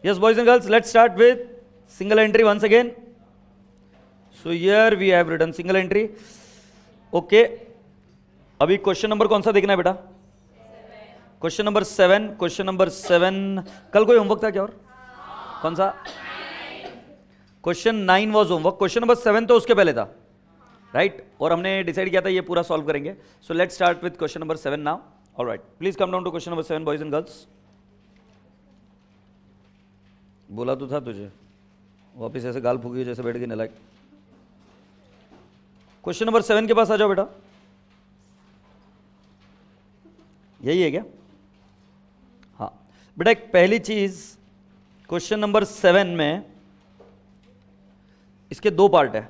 Yes, boys and girls, let's start with single entry once again. So here we have written single entry. Okay. अभी question number कौन सा देखना है बेटा? Question number 7. Question number 7 कल कोई homework था क्या? और कौन सा? Question 9 was homework. Question number 7 तो उसके पहले था, राइट? और हमने डिसाइड किया था ये पूरा सॉल्व करेंगे. So let's start with question number 7 now. Alright, please come down to question number 7 boys and girls. बोला तो था तुझे, वापिस ऐसे गाल फूकी जैसे बैठ के नलायक. क्वेश्चन नंबर 7 के पास आ जाओ बेटा. यही है क्या? हाँ बेटा, एक पहली चीज क्वेश्चन नंबर 7 में इसके दो पार्ट है,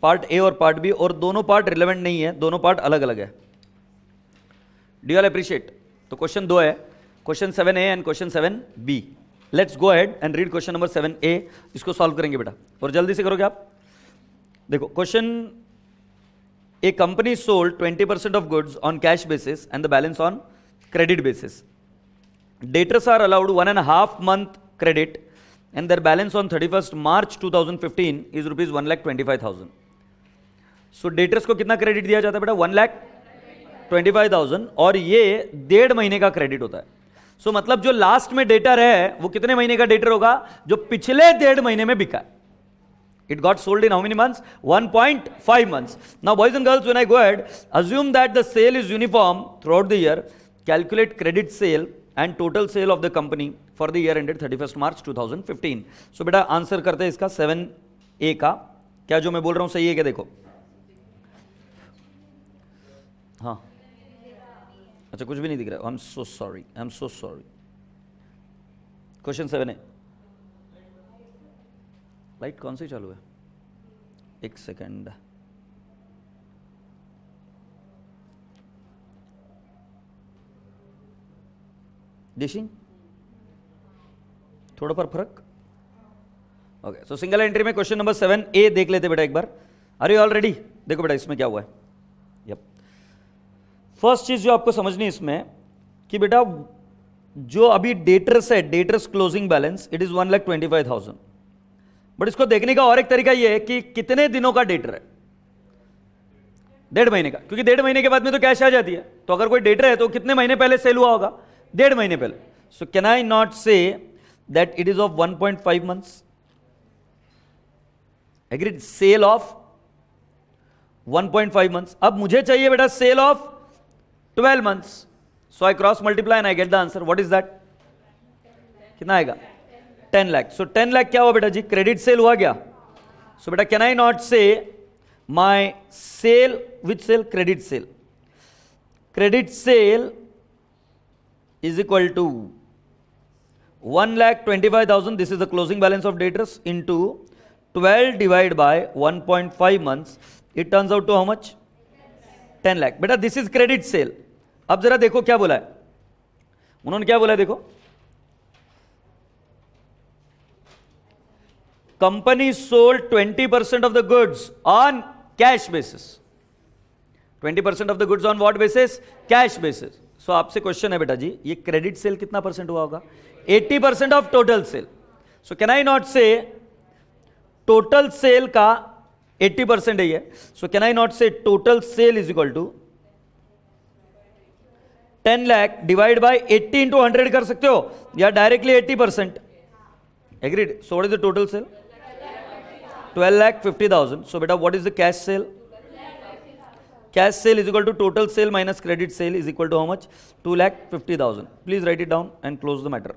पार्ट ए और पार्ट बी, और दोनों पार्ट रिलेवेंट नहीं है, दोनों पार्ट अलग अलग है. Do you all appreciate? तो क्वेश्चन दो है, question 7A and question 7B. Let's go ahead and read question number 7A. इसको सॉल्व करेंगे बेटा, और जल्दी से करोगे आप. देखो question, A company sold 20% of goods on cash basis and the balance on credit basis. Debtors are allowed 1.5 month credit and their balance on 31st March 2015 is rupees 1,25,000. So debtors को कितना क्रेडिट दिया जाता है बेटा? 1,25,000, और ये 1.5 महीने का क्रेडिट होता है. सो मतलब जो लास्ट में डेटर है वो कितने महीने का डेटर होगा? जो पिछले 1.5 महीने में बिका है. It got sold in how many months? 1.5 months. Now boys and girls, when I go ahead, assume that the sale is uniform throughout the year. Calculate credit sale and total sale of the company for the year ended 31st March 2015. So बेटा answer करते हैं इसका 7A का. क्या जो मैं बोल रहा हूं सही है क्या? देखो, हाँ अच्छा, कुछ भी नहीं दिख रहा. I am so sorry, I am so sorry. Question 7A. Light कौन सी चालू है? एक सेकेंड. डिशिंग थोड़ा पर फर्क. ओके, सो सिंगल एंट्री में क्वेश्चन नंबर 7A देख लेते बेटा एक बार. Are you all ready? देखो बेटा इसमें क्या हुआ है. यप, फर्स्ट चीज जो आपको समझनी है इसमें कि बेटा जो अभी डेटर्स है, debtors closing balance, it is 1,25,000. But इसको देखने का और एक तरीका ये है कि कितने दिनों का डेटर है? 1.5 महीने का, क्योंकि 1.5 महीने के बाद में तो कैश आ जाती है. तो अगर कोई डेटर है तो कितने महीने पहले सेल हुआ होगा? 1.5 महीने पहले. So can I not say that it is of 1.5 months? Agreed, sale of 1.5 months. अब मुझे चाहिए बेटा sale of 12 months. So I cross multiply and I get the answer. What is that? कितना आएगा? 10 लाख. सो 10 लाख क्या हुआ बेटा जी? क्रेडिट सेल हुआ क्या? सो बेटा can I not say my sale, which sale? Credit sale. Credit sale is equal to 1,25,000. This is the closing balance of debtors into 12 divided by 1.5 months. It turns out to how much? 10 lakh. बेटा this is credit sale. अब जरा देखो क्या बोला है उन्होंने. क्या बोला है देखो, company sold 20% of the goods on cash basis. 20% of the goods on what basis? Cash basis. सो आपसे क्वेश्चन है बेटा जी, ये क्रेडिट सेल कितना परसेंट हुआ होगा? 80% of total sale. So can I not say total sale का 80% है ये. So can I not say total sale is equal to 10 lakh divide by 80 into 100 कर सकते हो, या directly 80%. Agreed. So what is the total sale? 12,50,000. So बेटा what is the cash sale? Cash sale is equal to total sale minus credit sale is equal to how much? 2,50,000. Please write it down and close the matter.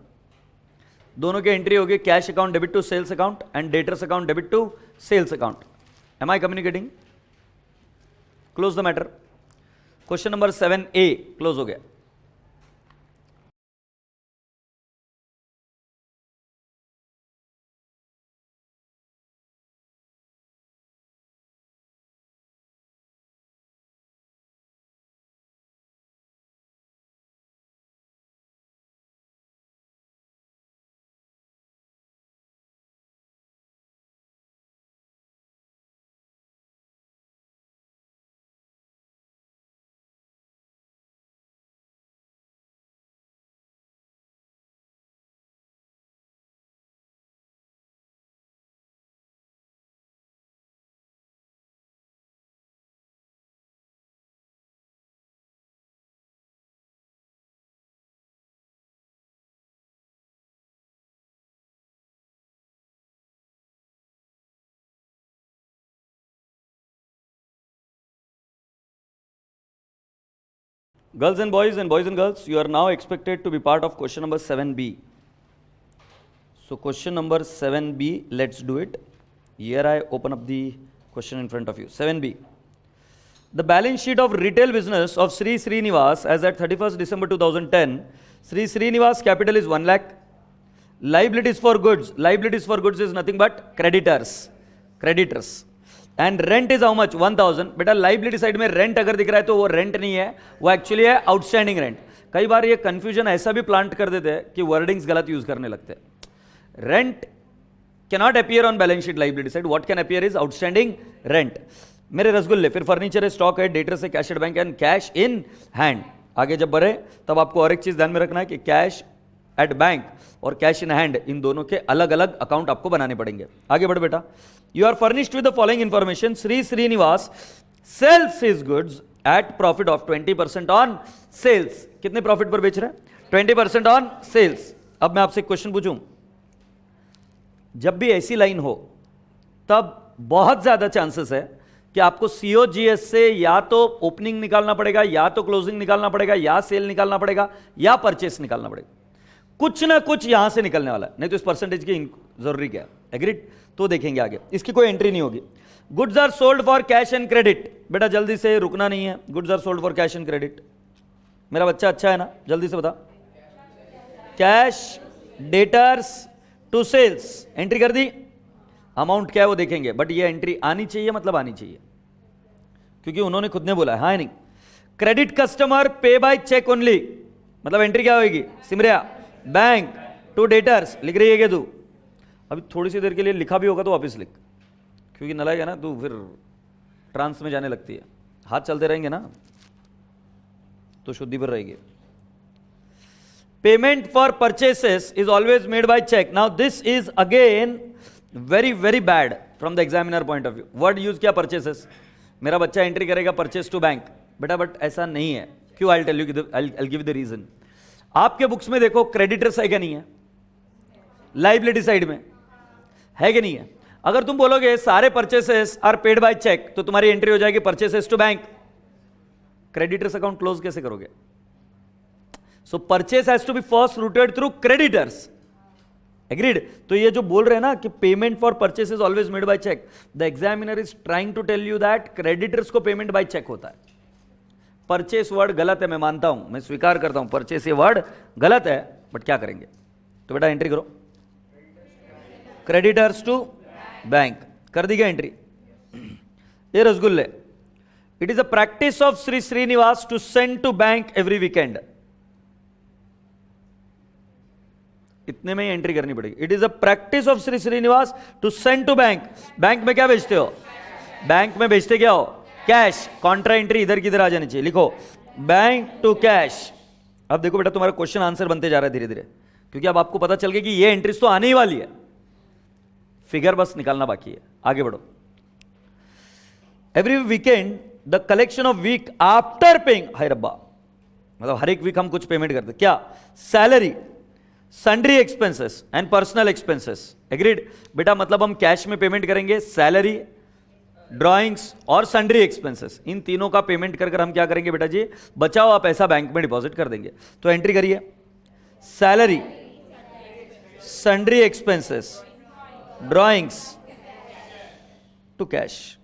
दोनों की entry होगी cash account debit to sales account and debtors account debit to sales account. Am I communicating? Close the matter. Question number 7A close हो गया. Girls and boys and girls, you are now expected to be part of question number 7B. So question number 7B, let's do it. Here I open up the question in front of you. 7B. The balance sheet of retail business of Sri Srinivas as at 31st December 2010, Sri Srinivas capital is 1 lakh. Liabilities for goods is nothing but creditors. And rent is how much? 1000. बेटा liability side में rent अगर दिख रहा है तो वो rent नहीं है, वो actually है outstanding rent. कई बार ये confusion ऐसा भी plant कर देते हैं कि wordings गलत use करने लगते हैं. Rent cannot appear on balance sheet liability side. What can appear is outstanding rent. मेरे रसगुल्ले, फिर फर्नीचर है, स्टॉक है, डेटर्स है, cash at bank and cash in hand. आगे जब बढ़े तब आपको और एक चीज ध्यान में रखना है कि कैश एट बैंक और कैश इन हैंड इन दोनों के अलग अलग अकाउंट आपको बनाने पड़ेंगे. आगे बढ़ बेटा. You are furnished with the following information. Shri Srinivas sales his goods at profit of 20% on sales. कितने प्रॉफिट पर बेच रहे हैं? 20% ऑन सेल्स. अब मैं आपसे एक क्वेश्चन पूछूं. जब भी ऐसी लाइन हो तब बहुत ज्यादा चांसेस है कि आपको सीओजीएस से या तो ओपनिंग निकालना पड़ेगा, या तो क्लोजिंग निकालना पड़ेगा, या सेल निकालना पड़ेगा, या परचेस निकालना पड़ेगा. कुछ ना कुछ यहां से निकलने वाला है, नहीं तो इस परसेंटेज की जरूरी क्या है. एग्रीड? तो देखेंगे आगे. इसकी कोई एंट्री नहीं होगी. Goods are sold for cash and credit. बेटा जल्दी से, रुकना नहीं है. Goods are sold for cash and credit. मेरा बच्चा अच्छा है ना? जल्दी से बता. Cash, debtors to sales. Entry कर दी. अमाउंट क्या है वो देखेंगे, बट ये एंट्री आनी चाहिए, मतलब आनी चाहिए, क्योंकि उन्होंने खुद ने बोला है. हाँ नहीं. Credit customer pay by cheque only, मतलब एंट्री क्या होगी? सिमरिया बैंक टू डेटर्स. लिख रही है क्या तू? अभी थोड़ी सी देर के लिए लिखा भी होगा तो वापस लिख, क्योंकि नलायक है ना तू, फिर ट्रांस में जाने लगती है. हाथ चलते रहेंगे ना तो शुद्धि पर रहेगी. Payment for purchases is always made by cheque. Now this is again very very bad from the examiner point of view. Word use किया परचेसेस. मेरा बच्चा एंट्री करेगा परचेस टू बैंक. बेटा बट ऐसा नहीं है. क्यों? I tell you, I give the reason. आपके बुक्स में देखो क्रेडिटर्स है क्या? नहीं है. लाइबिलिटी साइड में है कि नहीं है? अगर तुम बोलोगे सारे purchases are paid by cheque तो तुम्हारी एंट्री हो जाएगी purchases to bank. Creditors account close कैसे करोगे? So purchase has to be first routed through creditors. Agreed? तो ये जो बोल रहे हैं ना कि payment for purchase is always made by cheque, the examiner is trying to tell you that creditors को पेमेंट बाय चेक होता है. परचेस वर्ड गलत है, मैं मानता हूं, मैं स्वीकार करता हूं, परचेस ये वर्ड गलत है, बट क्या करेंगे? तो बेटा एंट्री करो. क्रेडिटर्स टू बैंक कर दी क्या एंट्री? ये रसगुल्ले. It is a practice of Shri Srinivas to send to bank every weekend. इतने में ही एंट्री करनी पड़ेगी. It is a practice of Shri Srinivas to send to bank. Bank में क्या बेचते हो? बैंक में बेचते क्या हो? कैश. कॉन्ट्रा एंट्री इधर की इधर आ जानी चाहिए. लिखो बैंक टू कैश. अब देखो बेटा तुम्हारा क्वेश्चन आंसर बनते जा रहा है धीरे धीरे, क्योंकि अब आपको पता चल गया कि ये एंट्रीज तो आने ही वाली है, फिगर बस निकालना बाकी है. आगे बढ़ो. Every weekend the collection of week after paying. हाय रब्बा, मतलब हर एक वीक हम कुछ पेमेंट करते. क्या? Salary, sundry expenses and personal expenses. Agreed? बेटा मतलब हम कैश में पेमेंट करेंगे, सैलरी, ड्राइंग्स और सन्ड्री एक्सपेंसेस, इन तीनों का पेमेंट कर हम क्या करेंगे बेटा जी? बचा हुआ पैसा बैंक में डिपॉजिट कर देंगे. तो एंट्री करिए. Salary, sundry expenses, drawings to cash.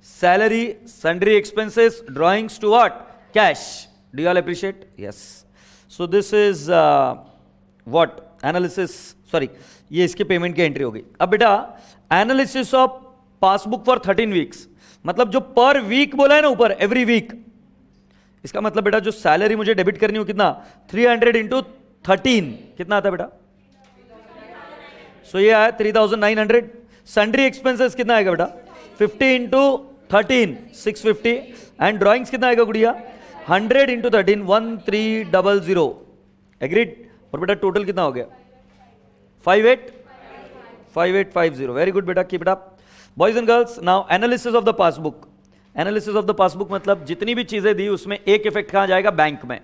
Salary, sundry expenses, drawings to what? Cash. Do you all appreciate? Yes. So this is what? Analysis. Sorry, ये इसके पेमेंट की एंट्री होगी. अब बेटा analysis of passbook for 13 weeks, मतलब जो पर week बोला है ना ऊपर, एवरी वीक, इसका मतलब बेटा जो सैलरी मुझे डेबिट करनी हो कितना? 300 इंटू 13 कितना आता है बेटा? सो ये आया 3900. सन्ड्री एक्सपेंसेस कितना आएगा बेटा? 50 इंटू 13 650. एंड ड्रॉइंग्स कितना आएगा गुड़िया? 100 इंटू 13 1300. एग्रीड? और बेटा टोटल कितना हो गया? 5850. वेरी गुड बेटा, keep it up. Boys and girls, now analysis of the passbook. Analysis of the passbook मतलब जितनी भी चीजें दी उसमें एक इफेक्ट कहां जाएगा? बैंक में.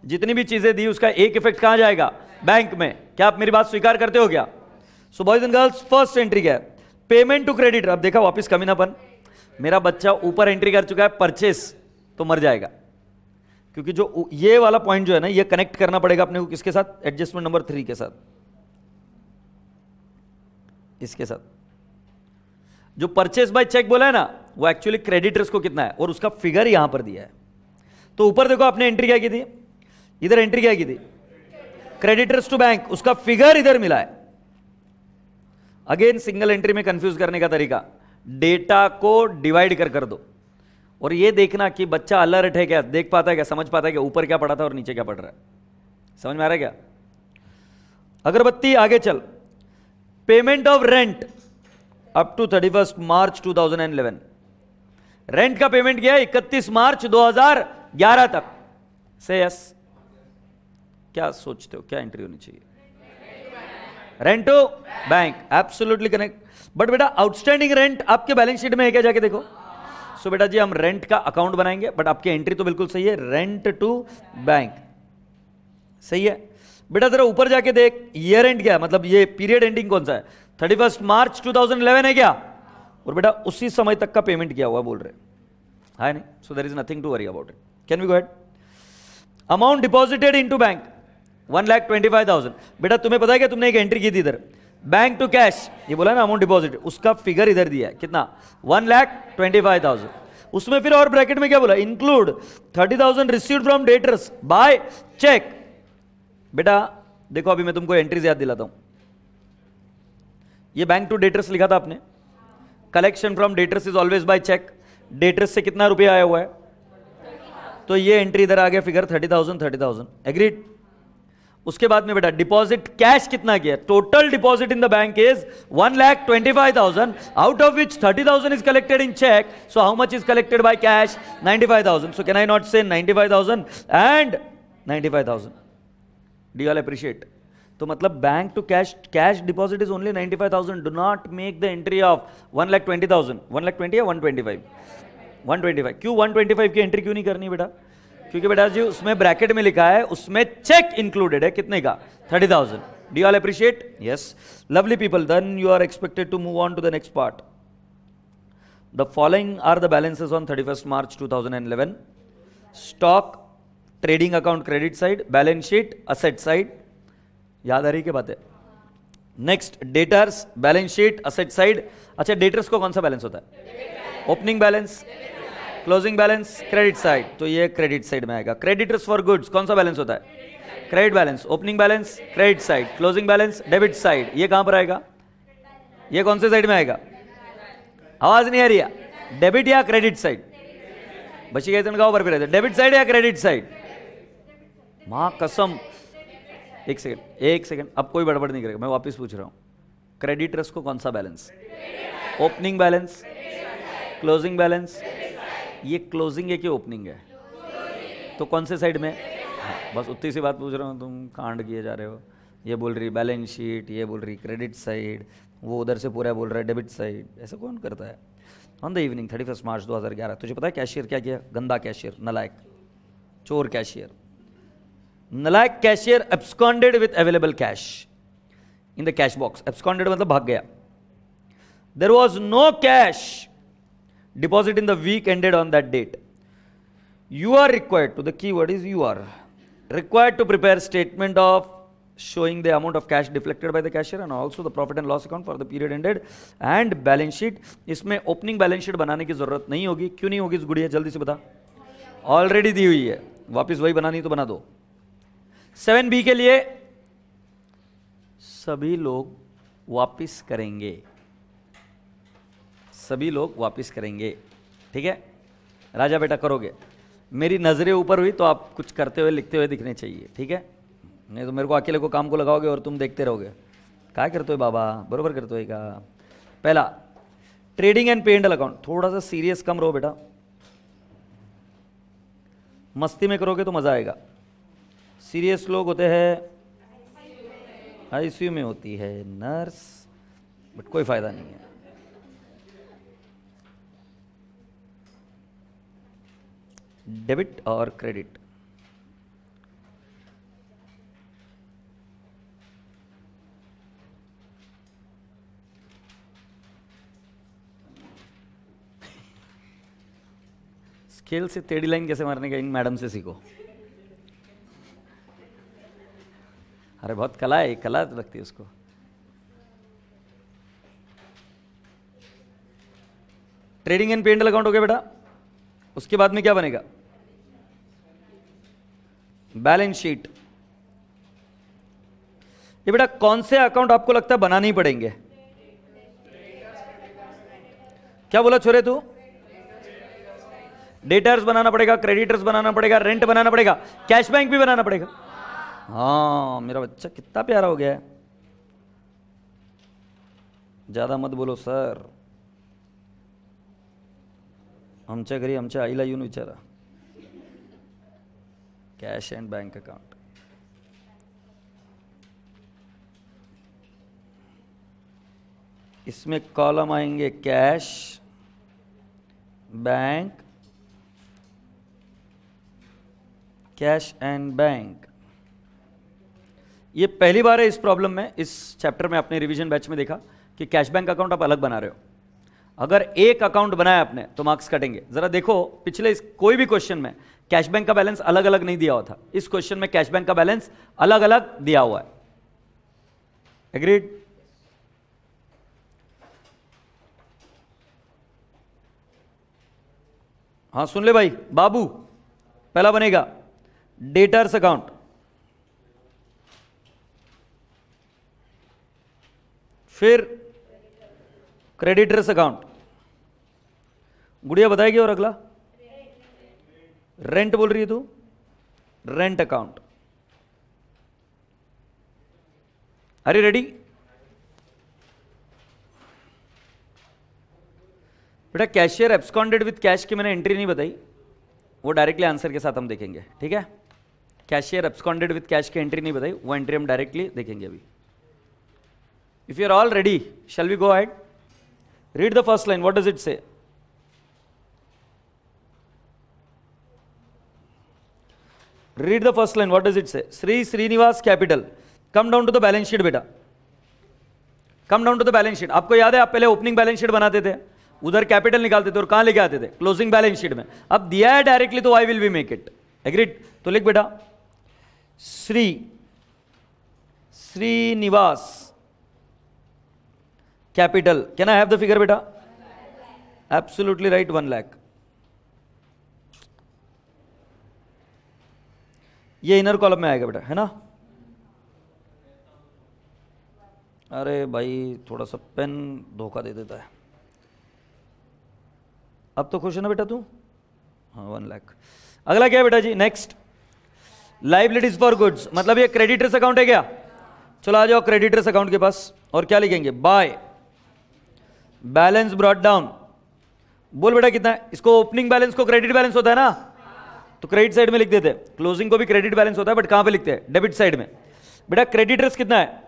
जितनी भी चीजें दी उसका एक इफेक्ट कहां जाएगा? बैंक में. क्या आप मेरी बात स्वीकार करते हो क्या? So boys and girls, first entry क्या है? Payment to creditor. अब देखा वापस कमीनापन. मेरा बच्चा ऊपर एंट्री कर चुका है परचेस, तो मर जाएगा, क्योंकि जो ये वाला पॉइंट जो है ना, ये कनेक्ट करना पड़ेगा अपने को किसके साथ, एडजस्टमेंट नंबर 3 के साथ, इसके साथ। जो परचेस बाय चेक बोला है ना, वो एक्चुअली क्रेडिटर्स को कितना है, और उसका फिगर यहां पर दिया है। तो ऊपर देखो आपने एंट्री क्या की थी, इधर एंट्री क्या की थी, क्रेडिटर्स टू बैंक, उसका फिगर इधर मिला है। अगेन सिंगल एंट्री में कंफ्यूज करने का तरीका, डेटा को डिवाइड कर दो, और ये देखना कि बच्चा अलर्ट है क्या, देख पाता है क्या, समझ पाता है क्या ऊपर क्या पड़ा था और नीचे क्या पड़ रहा है। समझ में आ रहा है क्या? अगरबत्ती, आगे चल। Payment of rent up to 31 March 2011, rent का पेमेंट किया 31 मार्च 2011 तक। से यस, क्या सोचते हो, क्या एंट्री होनी चाहिए? Rent to bank, absolutely connect. But बेटा आउटस्टैंडिंग रेंट आपके बैलेंस शीट में है क्या, जाके देखो। सो बेटा जी हम रेंट का अकाउंट बनाएंगे, बट आपकी एंट्री तो बिल्कुल सही है, रेंट टू बैंक, सही है। बेटा जरा ऊपर जाके देख, ईयर एंड क्या है, मतलब ये पीरियड एंडिंग कौन सा है, 31 मार्च 2011 है क्या, और बेटा उसी समय तक का पेमेंट किया हुआ बोल रहे है नहीं, so there is nothing to worry about it. Can we go ahead? Amount deposited into bank 1,25,000। बेटा तुम्हें पता है क्या, तुमने एक एंट्री की थी इधर, बैंक टू कैश, ये बोला ना अमाउंट डिपॉजिट, उसका फिगर इधर दिया है कितना, 1,25,000। उसमें फिर और ब्रैकेट में क्या बोला, include 30,000 received from debtors by cheque. बेटा देखो अभी मैं तुमको एंट्रीज याद दिलाता हूं, ये बैंक टू डेटर्स लिखा था आपने, collection from debtors is always by cheque, debtors से कितना रुपया आया हुआ है, तो ये एंट्री इधर आ गया फिगर 30,000 एग्रीड। उसके बाद में बेटा डिपॉजिट कैश कितना किया, total deposit in the bank is 1,25,000, out of which 30,000 is collected in cheque, so how much is collected by cash, 95,000। So can I not say 95,000 and 95,000? Do you all appreciate? तो मतलब bank to cash, cash deposit is only 95,000, do not make the entry of 1,20,000, 1,20,000 या 125? 125। क्यों 125 की entry क्यों नहीं करनी बेटा? क्योंकि बेटा जी उसमें ब्रैकेट में लिखा है, उसमें चेक इंक्लूडेड है, कितने का, 30,000। Do you all appreciate? Yes, lovely people, then you are expected to move on to the next part. The following are the balances on 31 March 2011, stock, trading account credit side, balance sheet asset side, याद आ रही क्या बात है? Next debtors, balance sheet asset side. अच्छा debtors को कौन सा बैलेंस होता है? Opening balance, closing balance, credit side, तो ये क्रेडिट साइड में आएगा। क्रेडिटर्स फॉर गुड्स कौन सा बैलेंस होता है? Credit balance. Opening balance credit side, closing balance debit side, ये कहां पर आएगा? ये कौन से साइड में आएगा? आवाज नहीं आ रही है? डेबिट या क्रेडिट साइड? बची गए गाँव पर फिर डेबिट साइड या क्रेडिट साइड? मां कसम, एक सेकंड, अब कोई गड़बड़ नहीं करेगा, मैं वापस पूछ रहा हूं, क्रेडिटर्स को कौन सा balance? Opening balance, closing balance, ये क्लोजिंग है कि ओपनिंग है? तो कौन से साइड में? हाँ, बस उतनी सी बात पूछ रहा हूँ, तुम कांड किए जा रहे हो। ये बोल रही बैलेंस शीट, ये बोल रही क्रेडिट साइड, वो उधर से पूरा बोल रहा है डेबिट साइड, ऐसा कौन करता है? ऑन द इवनिंग 31 मार्च 2011, तुझे पता है कैशियर क्या किया? गंदा कैशियर, नलायक, चोर कैशियर, नलायक cashier absconded with available cash in the cash box. Absconded मतलब भाग गया। There was no cash deposit in the week ended on that date. You are required to, the keyword is you are required to prepare statement of showing the amount of cash deflected by the cashier and also the profit and loss account for the period ended and balance sheet. इसमें opening balance sheet बनाने की जरूरत नहीं होगी। क्यों नहीं होगी इस गुड़िया, जल्दी से बता। ऑलरेडी दी हुई है, वापस वही बनानी तो बना दो। 7B के लिए सभी लोग वापिस करेंगे, सभी लोग वापिस करेंगे, ठीक है? राजा बेटा करोगे, मेरी नजरें ऊपर हुई तो आप कुछ करते हुए लिखते हुए दिखने चाहिए, ठीक है? नहीं तो मेरे को अकेले को काम को लगाओगे और तुम देखते रहोगे। क्या करते हो बाबा, बरोबर करते हो का? पहला ट्रेडिंग एंड पे एंड अकाउंट, थोड़ा सा सीरियस कम रहो बेटा, मस्ती में करोगे तो मजा आएगा। सीरियस लोग होते हैं आईसीयू में होती है नर्स, बट कोई फायदा नहीं है। डेबिट और क्रेडिट, स्केल से टेढ़ी लाइन कैसे मारने का इन मैडम से सीखो। अरे बहुत कला है, कला लगती है उसको। ट्रेडिंग एंड पेंडल अकाउंट हो गया बेटा। उसके बाद में क्या बनेगा? Balance sheet. ये बेटा कौन से अकाउंट आपको लगता है बनाने ही पड़ेंगे? क्या बोला छोरे तू? डेटर्स बनाना पड़ेगा, क्रेडिटर्स बनाना पड़ेगा, रेंट बनाना पड़ेगा, कैश बैंक भी बनाना पड़ेगा। हाँ मेरा बच्चा कितना प्यारा हो गया है। ज्यादा मत बोलो सर, आमच्या घरी आमच्या आईला येऊन विचारा। कैश एंड बैंक अकाउंट, इसमें कॉलम आएंगे cash, bank, cash and bank. ये पहली बार है इस प्रॉब्लम में, इस चैप्टर में आपने रिवीजन बैच में देखा कि कैश बैंक अकाउंट आप अलग बना रहे हो। अगर एक अकाउंट बनाया आपने तो मार्क्स कटेंगे। जरा देखो पिछले कोई भी क्वेश्चन में कैश बैंक का बैलेंस अलग अलग नहीं दिया हुआ था, इस क्वेश्चन में कैश बैंक का बैलेंस अलग अलग दिया हुआ है। एग्रीड? हाँ सुन ले भाई बाबू, पहला बनेगा डेटर्स अकाउंट, फिर क्रेडिटर्स अकाउंट। गुड़िया बताएगी। और अगला रेंट बोल रही है तू, रेंट अकाउंट। अरे रेडी? बेटा कैशियर एब्सकॉन्डेड विथ कैश की मैंने एंट्री नहीं बताई, वो डायरेक्टली आंसर के साथ हम देखेंगे, ठीक है? कैशियर एब्सकॉन्डेड विथ कैश की एंट्री नहीं बताई, वो एंट्री हम डायरेक्टली देखेंगे अभी। If you are all ready, shall we go ahead? Read the first line, what does it say? Read the first line. What does it say? Sri Srinivas Capital. Come down to the balance sheet बेटा. Come down to the balance sheet. आपको याद है आप पहले opening balance sheet बनाते थे, उधर capital निकालते थे और कहां लेके आते थे? क्लोजिंग बैलेंस शीट में। अब दिया है डायरेक्टली तो I will be make it. Agreed? तो लिख बेटा Srinivas capital. Can I have the figure बेटा? Absolutely right, 1 lakh. ये इनर कॉलम में आएगा बेटा, है ना? अरे भाई थोड़ा सा पेन धोखा दे देता है। अब तो खुश है ना बेटा तू? हाँ 1 लाख। अगला क्या है बेटा जी? नेक्स्ट लाइबिलिटीज फॉर गुड्स, मतलब ये क्रेडिटर्स अकाउंट है क्या? चलो आ जाओ क्रेडिटर्स अकाउंट के पास। और क्या लिखेंगे? By balance brought down. बोल बेटा कितना है? इसको ओपनिंग बैलेंस को क्रेडिट बैलेंस होता है ना, तो क्रेडिट साइड में लिख देते हैं। क्लोजिंग को भी क्रेडिट बैलेंस होता है, बट कहां पे लिखते हैं? डेबिट साइड में। बेटा क्रेडिटर्स कितना है?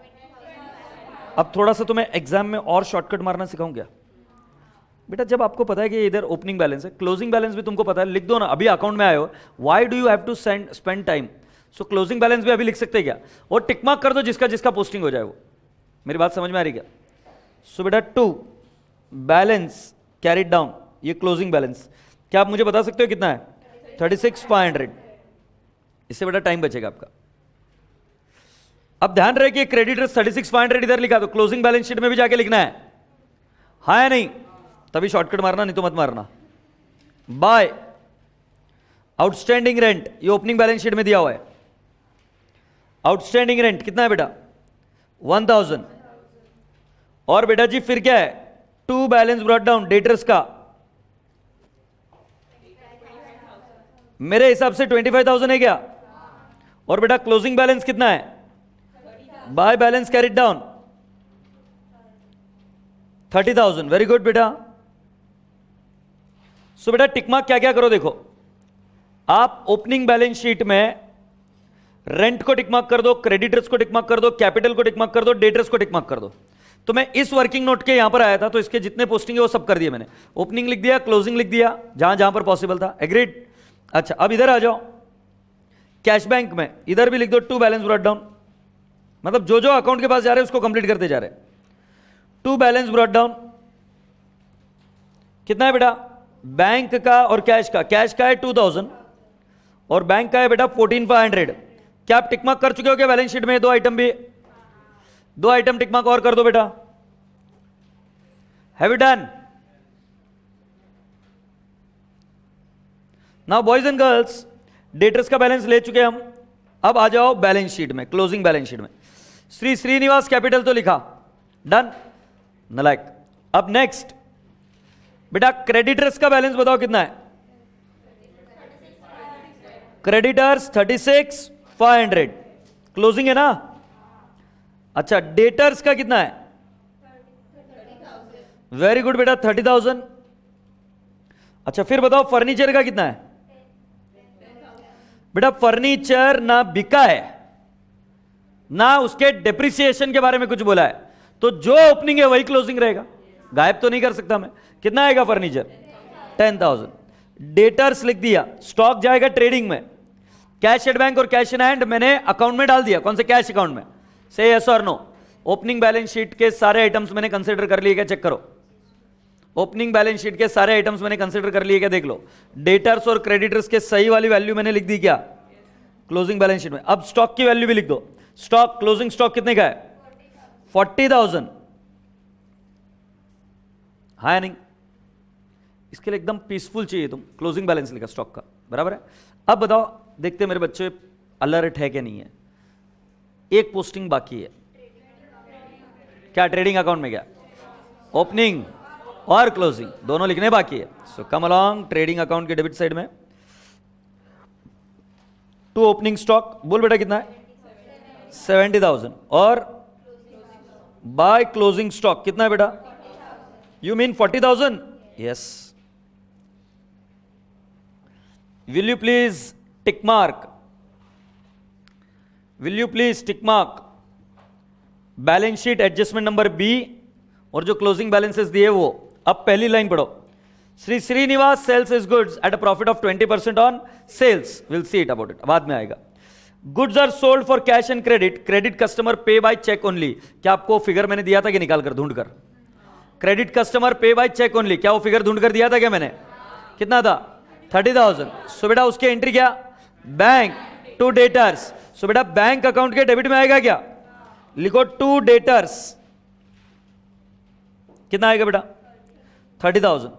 अब थोड़ा सा तुम्हें एग्जाम में और शॉर्टकट मारना सिखाऊं क्या बेटा? जब आपको पता है कि इधर ओपनिंग बैलेंस है, क्लोजिंग बैलेंस भी तुमको पता है, लिख दो ना। अभी अकाउंट में आए हो, why do you have to spend time? So closing balance भी अभी लिख सकते हैं क्या? और टिक मार्क कर दो जिसका जिसका पोस्टिंग हो जाए वो। मेरी बात समझ में आ रही क्या? सो बेटा 2 बैलेंस कैरिड डाउन, ये क्लोजिंग बैलेंस। क्या आप मुझे बता सकते हो कितना है? 36,500। इससे बेटा टाइम बचेगा आपका। अब ध्यान रहे कि क्रेडिटर्स 36,500 इधर लिखा, तो क्लोजिंग बैलेंस शीट में भी जाके लिखना है, हाँ या नहीं? तभी शॉर्टकट मारना, नहीं तो मत मारना। बाय आउटस्टैंडिंग रेंट, ये ओपनिंग बैलेंस शीट में दिया हुआ है। आउटस्टैंडिंग रेंट कितना है बेटा? 1000। और बेटा जी फिर क्या है? 2 बैलेंस ब्रॉट डाउन डेटर्स का, मेरे हिसाब से 25,000 है क्या? और बेटा क्लोजिंग बैलेंस कितना है? By balance carried down 30,000। Very good बेटा। सो बेटा टिक मार्क क्या क्या करो, देखो आप ओपनिंग बैलेंस शीट में रेंट को टिक मार्क कर दो, क्रेडिटर्स को टिक मार्क कर दो, कैपिटल को टिक मार्क कर दो, डेटर्स को टिक मार्क कर दो। तो मैं इस वर्किंग नोट के यहां पर आया था, तो इसके जितने पोस्टिंग है वो सब कर दिए मैंने। ओपनिंग लिख दिया, क्लोजिंग लिख दिया, जहां जहां पर पॉसिबल था। एग्रीड? अच्छा अब इधर आ जाओ, कैश बैंक में इधर भी लिख दो 2 बैलेंस ब्रॉट डाउन, मतलब जो जो अकाउंट के पास जा रहे हैं उसको कंप्लीट करते जा रहे हैं। 2 बैलेंस ब्रॉट डाउन कितना है बेटा? बैंक का और कैश का है 2000 और बैंक का है बेटा 14500। क्या आप टिक मार्क कर चुके हो क्या बैलेंस शीट में? दो आइटम भी, दो आइटम टिक मार्क और कर दो बेटा। Have you done? Now boys and girls, debtors का बैलेंस ले चुके हम। अब आ जाओ बैलेंस शीट में, क्लोजिंग बैलेंस शीट में। श्री श्रीनिवास कैपिटल तो लिखा, डन, नलायक। अब नेक्स्ट बेटा क्रेडिटर्स का बैलेंस बताओ कितना है? क्रेडिटर्स 36,500, क्लोजिंग है ना? अच्छा, डेटर्स का कितना है? वेरी गुड बेटा, 30,000। अच्छा, फिर बताओ फर्नीचर का कितना है? बेटा फर्नीचर ना बिका है ना उसके डेप्रिसिएशन के बारे में कुछ बोला है, तो जो ओपनिंग है वही क्लोजिंग रहेगा, गायब तो नहीं कर सकता मैं। कितना आएगा फर्नीचर? 10,000। डेटर्स लिख दिया, स्टॉक जाएगा ट्रेडिंग में। कैश एट बैंक और कैश इन हैंड मैंने अकाउंट में डाल दिया। कौन से? कैश अकाउंट में। से यस और नो। ओपनिंग बैलेंस शीट के सारे आइटम्स मैंने कंसीडर कर लिए क्या? चेक करो। ओपनिंग बैलेंस शीट के सारे आइटम्स मैंने कंसीडर कर लिए क्या? देख लो। डेटर्स और क्रेडिटर्स के सही वाली वैल्यू मैंने लिख दी क्या? क्लोजिंग बैलेंस शीट में। अब स्टॉक की वैल्यू भी लिख दो। स्टॉक, क्लोजिंग स्टॉक कितने का है? 40,000। हाँ या नहीं? इसके लिए एकदम पीसफुल चाहिए तुम। क्लोजिंग बैलेंस लिखा स्टॉक का, बराबर है। अब बताओ, देखते मेरे बच्चे अलर्ट है कि नहीं है। एक पोस्टिंग बाकी है क्या? ट्रेडिंग अकाउंट में क्या? ओपनिंग और क्लोजिंग दोनों लिखने बाकी है। सो कम अलोंग ट्रेडिंग अकाउंट के डेबिट साइड में टू ओपनिंग स्टॉक। बोल बेटा कितना है? 70,000। और बाय क्लोजिंग स्टॉक कितना है बेटा? You mean 40,000? Yes. Will you please tick mark, will you please tick mark balance sheet adjustment number B और जो क्लोजिंग बैलेंसेस दिए वो। अब पहली लाइन पढ़ो। Shri Srinivas sales is goods at a profit of 20% on sales. Will see it about it, बाद में आएगा। Goods are sold for cash and credit, credit customer pay by cheque only. क्या आपको फिगर मैंने दिया था कि निकाल कर ढूंढ कर? Credit customer pay by cheque only, क्या वो फिगर ढूंढ कर दिया था क्या मैंने? कितना था? 30,000। सो बेटा उसके एंट्री क्या? Bank to debtors. सो बेटा बैंक अकाउंट के डेबिट में आएगा क्या? लिखो टू डेटर्स। कितना आएगा बेटा? 30,000।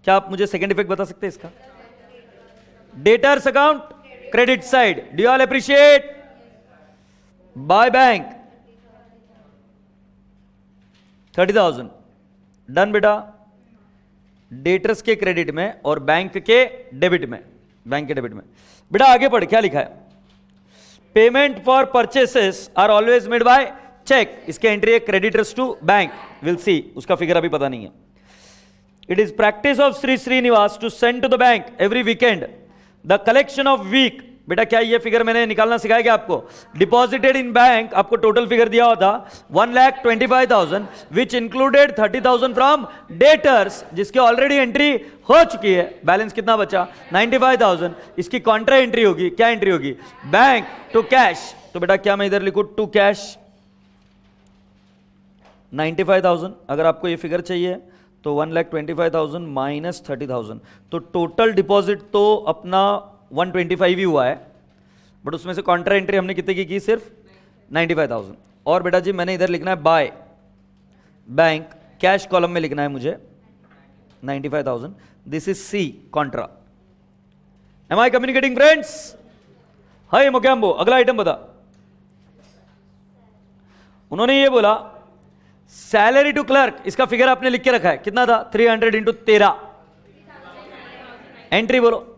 क्या आप मुझे सेकेंड इफेक्ट बता सकते हैं इसका? Debtors account credit side. Do you all appreciate? By bank 30,000। Done बेटा। डेटर्स के क्रेडिट में और बैंक के डेबिट में, बैंक के डेबिट में। बेटा आगे पढ़, क्या लिखा है? Payment for purchases are always made by cheque. इसके एंट्री है creditors to bank. Will see, उसका फिगर अभी पता नहीं है। It is practice of Shri Srinivas to send to the bank every weekend the collection of week. बेटा क्या ये फिगर मैंने निकालना सिखाया क्या आपको? डिपॉजिटेड इन बैंक आपको टोटल फिगर दिया हुआ था 1,25,000 विच इंक्लूडेड 30,000 फ्रॉम डेटर्स, जिसकी ऑलरेडी एंट्री हो चुकी है। बैलेंस कितना बचा? 95,000। इसकी कॉन्ट्रा एंट्री होगी। क्या एंट्री होगी? Bank to cash. तो बेटा क्या मैं इधर लिखूं? To cash 95,000। अगर आपको ये फिगर चाहिए तो 1,25,000 माइनस 30,000, तो टोटल डिपॉजिट तो अपना 125 ही हुआ है, बट उसमें से कॉन्ट्रा एंट्री हमने कितने की? सिर्फ 95,000। और बेटा जी मैंने इधर लिखना है बाय बैंक, कैश कॉलम में लिखना है मुझे 95,000। This is C contra. Am I communicating friends? हाय मोकेम्बो, अगला आइटम बता। उन्होंने ये बोला सैलरी टू क्लर्क, इसका फिगर आपने लिख के रखा है, कितना था? 300 इंटू 13। एंट्री बोलो।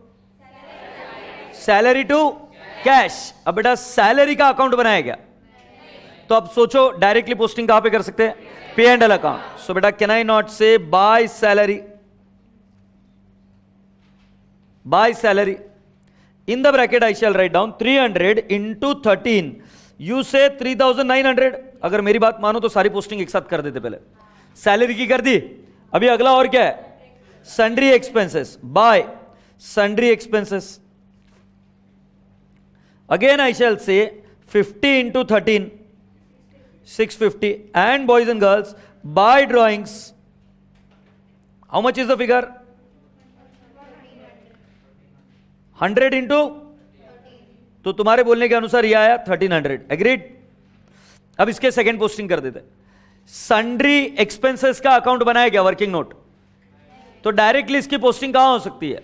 Salary to cash. अब बेटा सैलरी का अकाउंट बनाया गया, तो अब सोचो डायरेक्टली पोस्टिंग कहां पे कर सकते हैं? P and L account. So बेटा can I not say by salary? By salary in the bracket I shall write down 300 into 13। You say 3,900। अगर मेरी बात मानो तो सारी पोस्टिंग एक साथ कर देते। पहले सैलरी की कर दी, अभी अगला और क्या है? Sundry expenses. By sundry expenses. Again I shall say 50 into 13 650। And boys and girls by drawings. How much is the figure? 100 into, तो तुम्हारे बोलने के अनुसार ये आया 1300. एग्रीड. अब इसके सेकंड पोस्टिंग कर देते. सन्ड्री एक्सपेंसेस का अकाउंट बनाया गया वर्किंग नोट, तो डायरेक्टली इसकी पोस्टिंग कहां हो सकती है?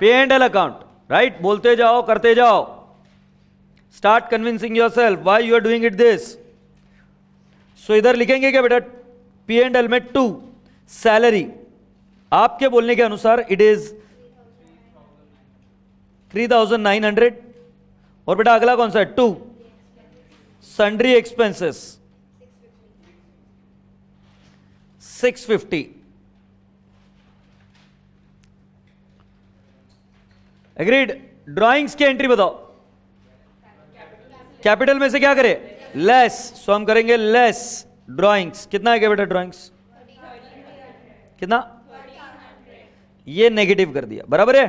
पे एंड एल अकाउंट. राइट. बोलते जाओ, करते जाओ. Start convincing yourself why you are doing it this. So इधर लिखेंगे क्या बेटा? पी एंड एल में 2 सैलरी. आपके बोलने के अनुसार इट इज 3900. और बेटा अगला कौन सा है? 2 सन्ड्री एक्सपेंसेस 650. एग्रीड. ड्राइंग्स की एंट्री बताओ. कैपिटल में से क्या करें? लेस. सो हम करेंगे लेस ड्राइंग्स. कितना है क्या बेटा ड्राइंग्स? कितना? ये नेगेटिव कर दिया. बराबर है.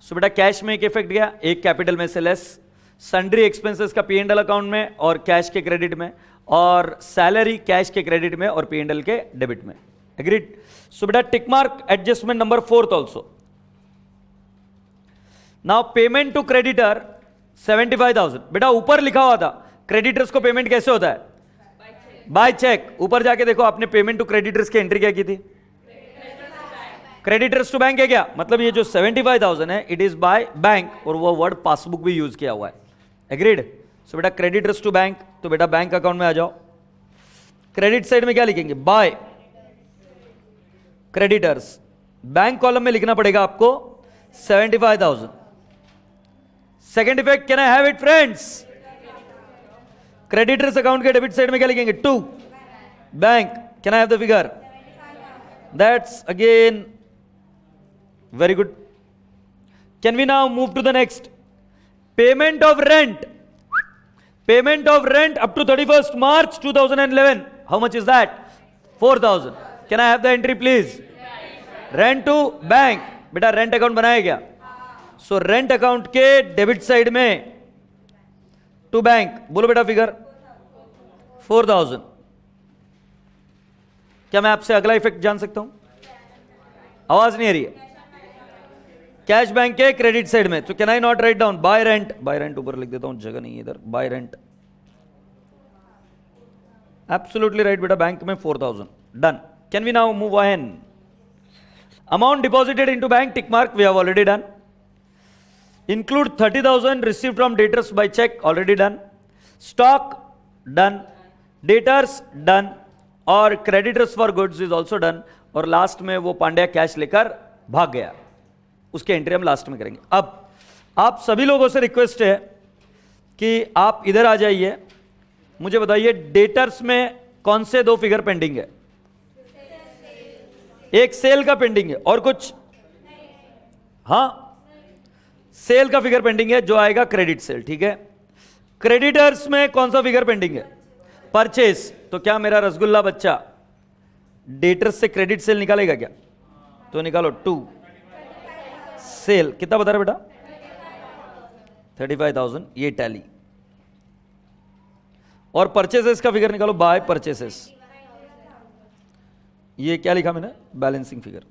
सो बेटा कैश में एक इफेक्ट गया, एक कैपिटल में से लेस, सन्ड्री एक्सपेंसेस का पी एंड एल अकाउंट में और कैश के क्रेडिट में, और सैलरी कैश के क्रेडिट में और पी एंड एल के डेबिट में. एग्रीड. सो बेटा tick mark adjustment number 4 also. Now payment to creditor 75,000. बेटा ऊपर लिखा हुआ था क्रेडिटर्स को पेमेंट कैसे होता है? By cheque. ऊपर जाके देखो आपने पेमेंट टू क्रेडिटर्स की एंट्री क्या की थी? क्रेडिटर्स टू बैंक है क्या? मतलब ये जो 75,000 है इट इज बाय बैंक, और वो वर्ड पासबुक भी यूज किया हुआ है. एग्रीड. सो बेटा क्रेडिटर्स टू बैंक, तो बेटा बैंक अकाउंट में आ जाओ. क्रेडिट साइड में क्या लिखेंगे? Bye creditors. बैंक कॉलम में लिखना पड़ेगा आपको 75,000. Second effect, can I have it friends? Creditors account के डेबिट साइड में क्या लिखेंगे? 2 bank. Can I have the figure? That's again very good. Can we now move to the next? Payment of rent. Payment of rent up to 31st March 2011. How much is that? 4,000. Can I have the entry please? Rent to bank. बेटा rent account बनाया गया. So rent account के debit side में to bank. बोलो बेटा figure. 4,000. क्या मैं आपसे अगला इफेक्ट जान सकता हूं? आवाज नहीं आ रही है. कैश बैंक के क्रेडिट साइड में, तो can I not write down by rent? By rent ऊपर लिख देता हूं, जगह नहीं है इधर. By rent. एब्सोल्युटली राइट बेटा. बैंक में 4,000. Done. Can we now move on? Amount deposited into bank, tick mark, we have already done. Include 30,000 received from debtors by check, already done. Stock done. Debtors done. और creditors for goods is also done. और last में वो Pandya cash लेकर भाग गया, उसके entry हम last में करेंगे. अब आप सभी लोगों से रिक्वेस्ट है कि आप इधर आ जाइए. मुझे बताइए डेटर्स में कौन से 2 फिगर पेंडिंग है? एक सेल का पेंडिंग है और कुछ? हाँ, सेल का फिगर पेंडिंग है जो आएगा क्रेडिट सेल. ठीक है. क्रेडिटर्स में कौन सा फिगर पेंडिंग है? परचेस. तो क्या मेरा रसगुल्ला बच्चा डेटर्स से क्रेडिट सेल निकालेगा क्या? तो निकालो. 2 सेल. कितना बता रहा बेटा? 35,000. ये टैली. और परचेसेस का फिगर निकालो. By purchases. ये क्या लिखा मैंने? Balancing figure.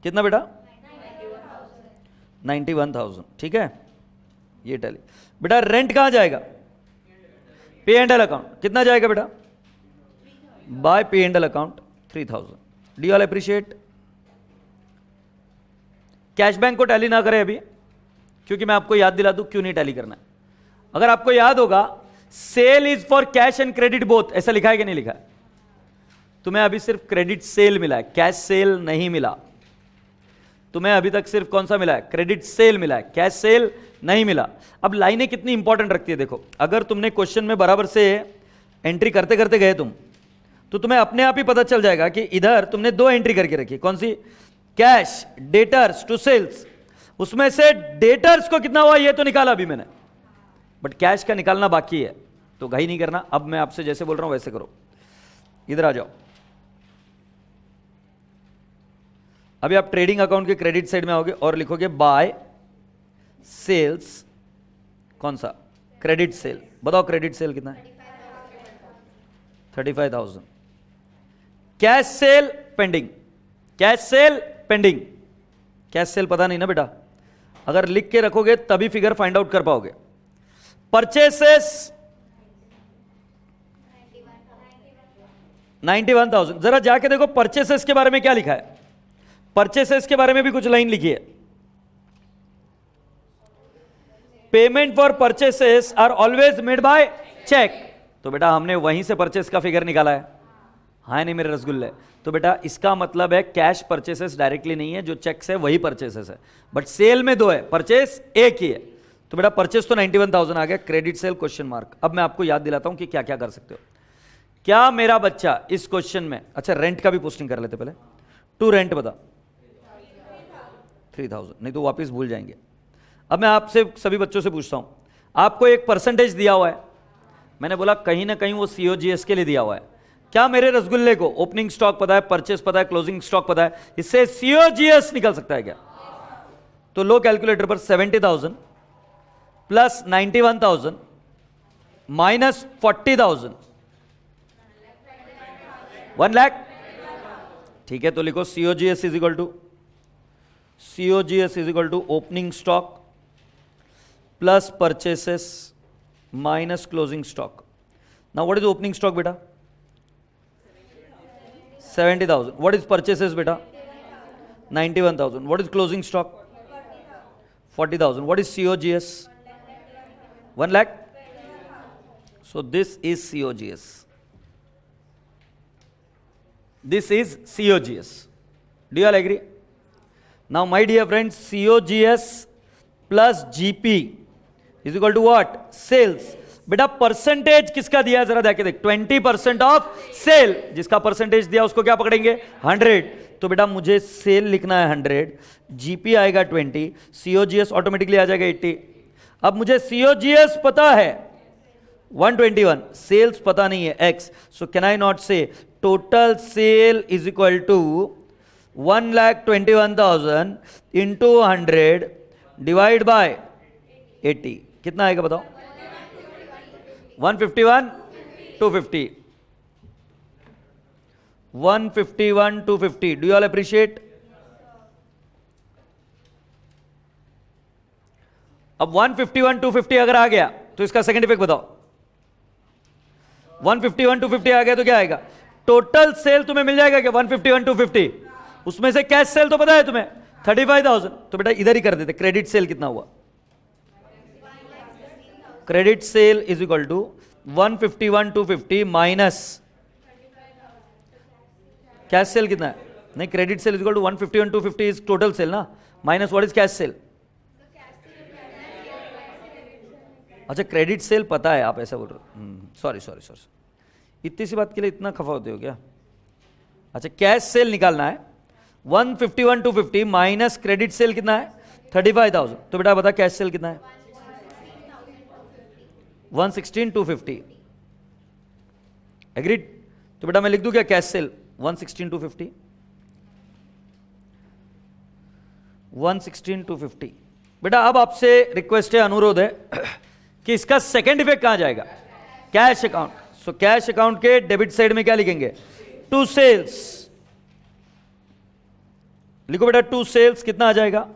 कितना बेटा? 91,000. ठीक है. ये टैली. बेटा रेंट कहां जाएगा? P and L account. कितना जाएगा बेटा? बाय पे and L account 3,000. D all appreciate? Cash bank को टैली ना करें अभी, क्योंकि मैं आपको याद दिला दूं क्यों नहीं टैली करना है. अगर आपको याद होगा sale is for cash and credit both, ऐसा लिखा है कि नहीं लिखा है? तुम्हें अभी सिर्फ क्रेडिट सेल मिला है, कैश सेल नहीं मिला. तुम्हें अभी तक सिर्फ कौन सा मिला है? क्रेडिट सेल मिला है, कैश सेल नहीं मिला. अब लाइनें कितनी इंपॉर्टेंट रखती है देखो. अगर तुमने क्वेश्चन में बराबर से एंट्री करते करते गए तुम, तो तुम्हें अपने आप ही पता चल जाएगा कि इधर तुमने 2 एंट्री करके रखी. कौन सी? Cash debtors to sales. उसमें से डेटर्स को कितना हुआ ये तो निकाला अभी मैंने, बट कैश का निकालना बाकी है. तो घाई नहीं करना. अब मैं आपसे जैसे बोल रहा हूं वैसे करो. इधर आ जाओ. अभी आप ट्रेडिंग अकाउंट के क्रेडिट साइड में आओगे और लिखोगे बाय सेल्स. कौन सा? Credit sale. बताओ क्रेडिट सेल कितना है? 35,000. Cash cell pending. Cash cell pending. Cash cell पता नहीं ना बेटा, अगर लिख के रखोगे तभी फिगर फाइंड आउट कर पाओगे। परचेसेस 91,000। जरा जाके देखो परचेसेस के बारे में क्या लिखा है। परचेसेस के बारे में भी कुछ लाइन लिखी है। Payment for purchases are always made by cheque. तो बेटा हमने वहीं से परचेस का फिगर निकाला है, हाँ नहीं मेरे रसगुल्ले। तो बेटा इसका मतलब है कैश परचेसेस डायरेक्टली नहीं है, जो चेक से वही परचेसेस है, बट सेल में दो है, परचेस एक ही है। तो बेटा परचेस तो 91,000 आ गया, क्रेडिट सेल क्वेश्चन मार्क। अब मैं आपको याद दिलाता हूं कि क्या क्या कर सकते हो। क्या मेरा बच्चा इस क्वेश्चन में, अच्छा रेंट का भी पोस्टिंग कर लेते पहले। टू रेंट बता 3,000, नहीं तो वापिस भूल जाएंगे। अब मैं आपसे सभी बच्चों से पूछता हूं, आपको एक परसेंटेज दिया हुआ है, मैंने बोला कहीं ना कहीं वो सीओजीएस के लिए दिया हुआ है। क्या मेरे रसगुल्ले को ओपनिंग स्टॉक पता है, परचेस पता है, क्लोजिंग स्टॉक पता है, इससे सीओजीएस निकल सकता है क्या? तो लो कैलकुलेटर पर 70,000 प्लस 91,000 माइनस 40,000 1 लाख। ठीक है, तो लिखो COGS is equal to opening stock plus purchases minus closing stock. Now what is opening stock बेटा? 70,000. What is purchases beta? 91,000. What is closing stock? 40,000. What is COGS? 1 lakh. So this is COGS. This is COGS. Do you all agree? Now my dear friends, COGS plus GP is equal to what? Sales. बेटा percentage किसका दिया है जरा देखे देख, 20% of cell. जिसका percentage दिया उसको क्या पकड़ेंगे? 100। तो बेटा मुझे सेल लिखना है 100, जीपी आएगा 20, सीओजीएस ऑटोमेटिकली आ जाएगा 80। अब मुझे सीओजीएस पता है 121, सेल्स पता नहीं है x, so can I not say total sale is equal to 1,21,000 into 100 divide by 80। कितना आएगा बताओ? 151 250 151 250। Do you all appreciate? अब 151 250 अगर आ गया तो इसका सेकंड इफेक्ट बताओ। 151 250 आ गया तो क्या आएगा? टोटल सेल तुम्हें मिल जाएगा क्या? 151 250, उसमें से कैश सेल तो पता है तुम्हें 35,000। तो बेटा इधर ही कर देते, क्रेडिट सेल कितना हुआ? Credit sale is equal to 151 250 minus cash sale कितना है? नहीं, credit sale is equal to 151 250 is total sale ना, minus what is cash sale? अच्छा क्रेडिट सेल पता है, आप ऐसा बोल रहे हो। सॉरी, इतनी सी बात के लिए इतना खफा होते हो क्या? अच्छा कैश सेल निकालना है, 151 250 माइनस क्रेडिट सेल कितना है? 35,000। तो बेटा बता कैश सेल कितना है? 116 250। एग्रीड? तो बेटा मैं लिख दूं क्या कैश सेल? 116 250 116 250। बेटा अब आपसे रिक्वेस्ट है, अनुरोध है कि इसका सेकंड इफेक्ट कहां जाएगा? Cash account. So cash account के डेबिट साइड में क्या लिखेंगे? To sales. लिखो बेटा टू सेल्स कितना आ जाएगा?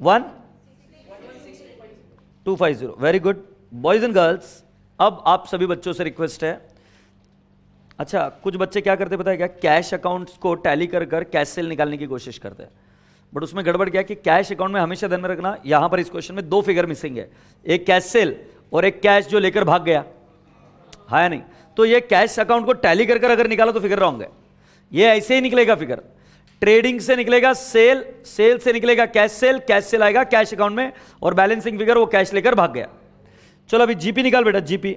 1250। Very good boys and girls. अब आप सभी बच्चों से रिक्वेस्ट है, अच्छा कुछ बच्चे क्या करते पता है क्या? कैश अकाउंट्स को टैली कर कर कैश सेल निकालने की कोशिश करते हैं, बट उसमें गड़बड़ क्या कि कैश अकाउंट में हमेशा ध्यान में रखना, यहां पर इस क्वेश्चन में दो फिगर मिसिंग है, एक कैश सेल और एक कैश जो लेकर भाग गया, हाँ या नहीं? तो ये कैश अकाउंट को टैली कर कर अगर निकाला तो फिगर रॉन्ग है, ये ऐसे ही निकलेगा फिगर। ट्रेडिंग से निकलेगा सेल, सेल से निकलेगा कैश सेल, कैश सेल आएगा कैश अकाउंट में और बैलेंसिंग फिगर वो कैश लेकर भाग गया। चलो अभी जीपी निकाल बेटा, जीपी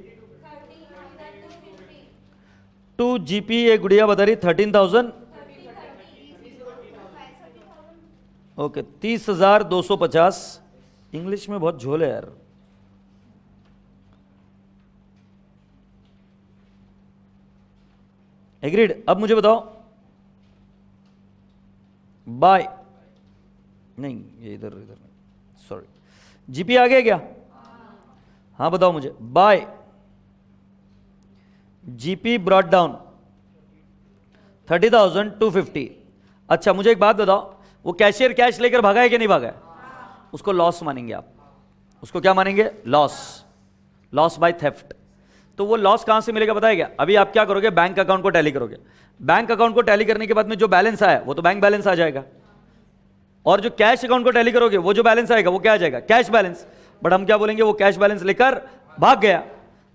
टू जीपी ये गुड़िया बता रही 13,000। ओके 30,250। इंग्लिश में बहुत झोल है यार। एग्रीड? अब मुझे बताओ बाय, नहीं ये इधर सॉरी, जीपी आ गया क्या? हाँ बताओ मुझे, बाय जीपी ब्रॉट डाउन 30,250। अच्छा मुझे एक बात बताओ, वो कैशियर कैश लेकर भागा है कि नहीं भागा है? उसको लॉस मानेंगे आप, उसको क्या मानेंगे? Loss by theft. तो वो लॉस कहां से मिलेगा बताया क्या? अभी आप क्या करोगे? बैंक अकाउंट को टैली करोगे। बैंक अकाउंट को टैली करने के बाद में जो बैलेंस आया वो तो बैंक बैलेंस आ जाएगा, और जो कैश अकाउंट को टैली करोगे वो जो बैलेंस आएगा वो क्या आ जाएगा? Cash balance. बट हम क्या बोलेंगे? वो कैश बैलेंस लेकर भाग गया।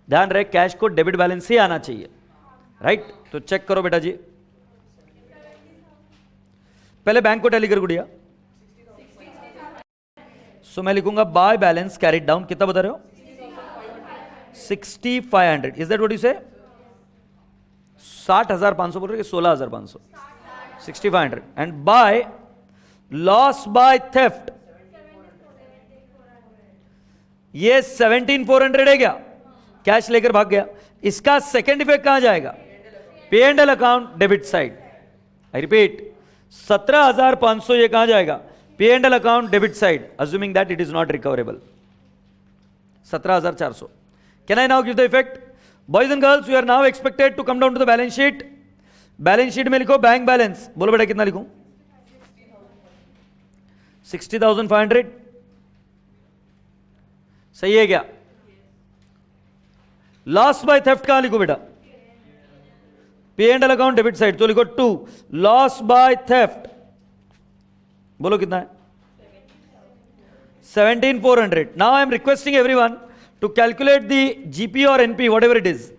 ध्यान रहे, कैश को डेबिट बैलेंस से आना चाहिए, राइट? तो चेक करो बेटा जी, पहले बैंक को टैली कर गुड़िया। सो मैं लिखूंगा बाय बैलेंस कैरिड डाउन, कितना बता रहे हो? 6500। इज दैट व्हाट यू से? 60,500 बोल रहे कि 16,500? 6500। And by loss by theft, ये 17,400 है क्या? कैश लेकर भाग गया। इसका सेकेंड इफेक्ट कहां जाएगा? P and L account debit side. I repeat, 17,500 ये कहां जाएगा? P and L account debit side, assuming that it is not recoverable. 17,400। Can I now give the effect? Boys and girls, you are now expected to come down to the balance sheet. Balance sheet में लिखो bank balance. बोलो बेटा कितना लिखूं? 60,500। सही है क्या? Loss by theft कहां लिखो बेटा? पे and L account debit side, तो लिखो 2 लॉस बाय थेफ्ट। बोलो कितना है? 17,400। Now I am requesting everyone to calculate the GP और NP, whatever it is.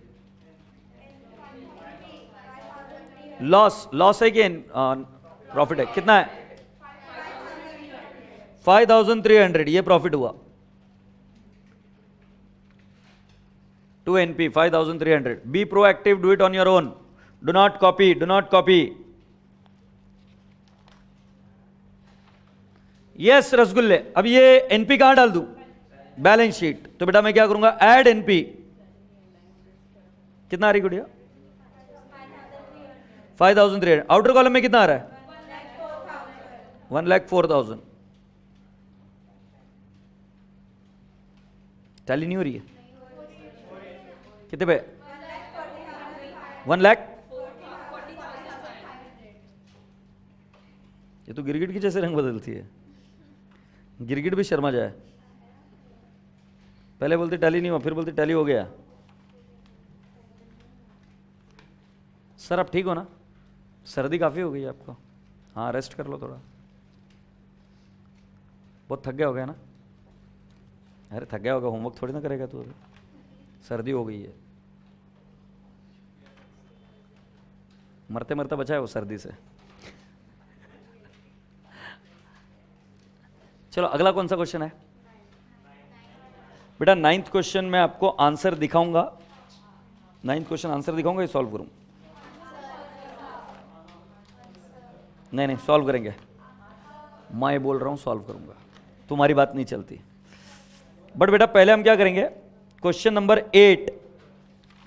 Loss है कि प्रॉफिट है? कितना है? 5,300, ये प्रॉफिट हुआ। To NP 5,300। Be proactive, do it on your own, do not copy, do not copy. Yes रसगुल्ले। अब ये एनपी कहां डाल दूं? Balance sheet. तो बेटा मैं क्या करूंगा? Add NP. कितना आ रही गुड़िया? 5,300। आउटर कॉलम में कितना आ रहा है? 1,04,000। टैली नहीं हो रही है? कितने पे? 1 लाख। ये तो गिरगिट की जैसे रंग बदलती है। गिरगिट भी शर्मा जाए, पहले बोलते टैली नहीं हुआ, फिर बोलते टैली हो गया। सर आप ठीक हो ना? सर्दी काफी हो गई है आपको? हाँ रेस्ट कर लो थोड़ा, बहुत थक गया हो गया ना? अरे थक गया होगा, होमवर्क थोड़ी ना करेगा तू, सर्दी हो गई है। मरते मरते बचा है वो सर्दी से। चलो अगला कौन सा क्वेश्चन है बेटा? 9th क्वेश्चन में आपको आंसर दिखाऊंगा। 9th क्वेश्चन आंसर दिखाऊंगा या सॉल्व करूं? नहीं सॉल्व करेंगे। मैं बोल रहा हूं सॉल्व करूंगा, तुम्हारी बात नहीं चलती। बट बेटा पहले हम क्या करेंगे? क्वेश्चन नंबर 8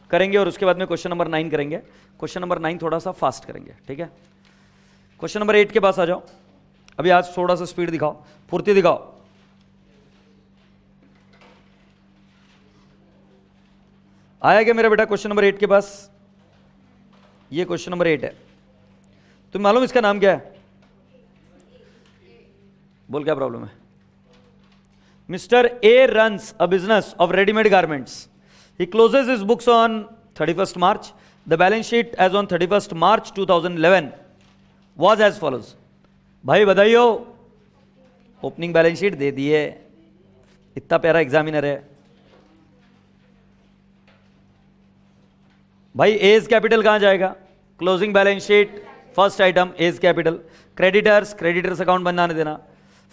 करेंगे और उसके बाद में क्वेश्चन नंबर 9 करेंगे। क्वेश्चन नंबर 9 थोड़ा सा फास्ट करेंगे, ठीक है? क्वेश्चन नंबर 8 के पास आ जाओ। अभी आज थोड़ा सा स्पीड दिखाओ, फुर्ती दिखाओ। आया क्या मेरा बेटा क्वेश्चन नंबर 8 के पास? ये क्वेश्चन नंबर 8 है। तुम्हें मालूम इसका नाम क्या है? बोल क्या प्रॉब्लम है? Mister A runs a business of readymade garments. He closes his books on 31st March. The balance sheet as on 31st March 2011 was as follows. भाई बधाइयो, ओपनिंग बैलेंस शीट दे दिए। इतना प्यारा एग्जामिनर है भाई। एज कैपिटल कहां जाएगा? Closing balance sheet, first item as capital. Creditors account बनाने देना।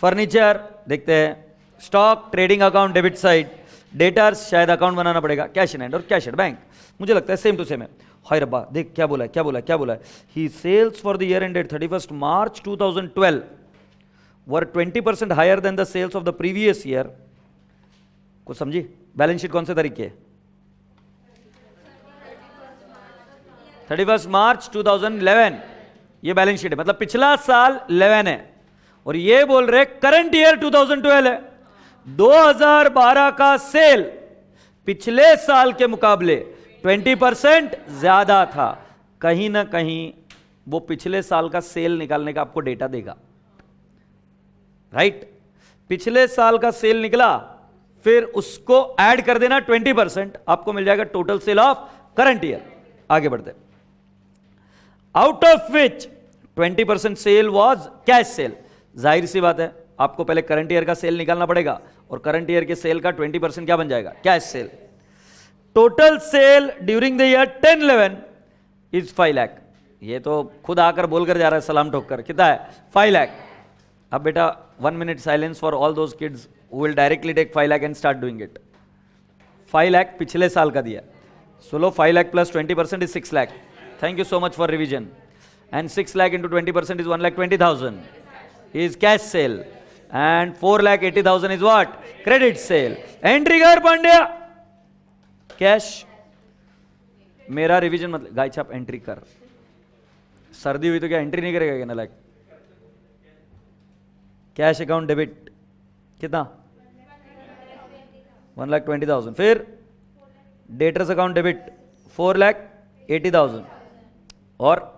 फर्नीचर देखते हैं, stock trading account debit side. Debtors शायद अकाउंट बनाना पड़ेगा, कैश इन हैंड और कैश एट बैंक। मुझे लगता है सेम टू सेम है। हाय रब्बा देख क्या बोला है, क्या बोला है, क्या बोला है। He sales for the year ended 31st March 2012 were 20% higher than the sales of the previous year. कुछ समझी? बैलेंस शीट कौन से तारीख की है? 31st March 2011 ये बैलेंस शीट है, मतलब पिछला साल 11 है और ये बोल रहे करंट ईयर 2012 है। 2012 का सेल पिछले साल के मुकाबले 20% ज्यादा था। कहीं ना कहीं वो पिछले साल का सेल निकालने का आपको डेटा देगा, राइट? पिछले साल का सेल निकला, फिर उसको ऐड कर देना 20%, आपको मिल जाएगा total sale of current year. आगे बढ़ते, out of which 20% sale was cash sale. जाहिर सी बात है, आपको पहले करंट ईयर का सेल निकालना पड़ेगा, और करंट ईयर के सेल का 20% क्या बन जाएगा, cash cell. Total sale during the year 10-11 is 5 lakh. ये तो खुद आकर बोलकर जा रहा है सलाम ठोक कर, कितना है, 5 लाख। अब बेटा 1 minute silence for all those kids who will directly take 5 lakh and start doing it. 5 lakh पिछले साल का दिया, सोलो 5 lakh plus 20% is 6 lakh. Thank you so much for revision. And 6 lakh into 20% is 1,20,000 is cash sale, and 4,80,000 is what, credit sale। Entry कर Pandya, cash. मेरा revision मतलब गाय छाप entry कर, सर्दी हुई तो क्या एंट्री नहीं करेगा क्या नालायक। कैश अकाउंट डेबिट कितना, 1,20,000। फिर डेटर्स अकाउंट डेबिट 4,80,000 और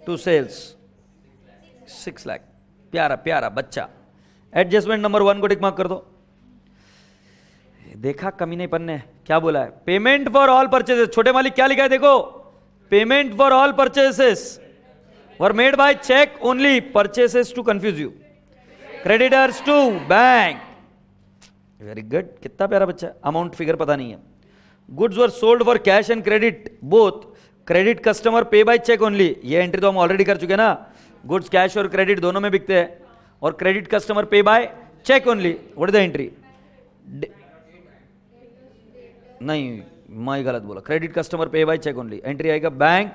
टू सेल्स 6 लाख। प्यारा प्यारा बच्चा। एडजस्टमेंट नंबर 1 को टिक मार्क कर दो। देखा कमीनेपन ने क्या बोला है, पेमेंट फॉर ऑल परचेसेस। छोटे मालिक क्या लिखा है देखो, payment for all purchases were made by cheque only, purchases to confuse you, creditors to bank. Very good, कितना प्यारा बच्चा। अमाउंट फिगर पता नहीं है। Goods were sold for cash and credit both, credit customer pay by cheque only. ये entry तो हम already कर चुके ना, गुड्स कैश और क्रेडिट दोनों में बिकते हैं, और credit customer pay by cheque only. What is the entry, नहीं मैं गलत बोला, credit customer pay by cheque only. Entry आएगा bank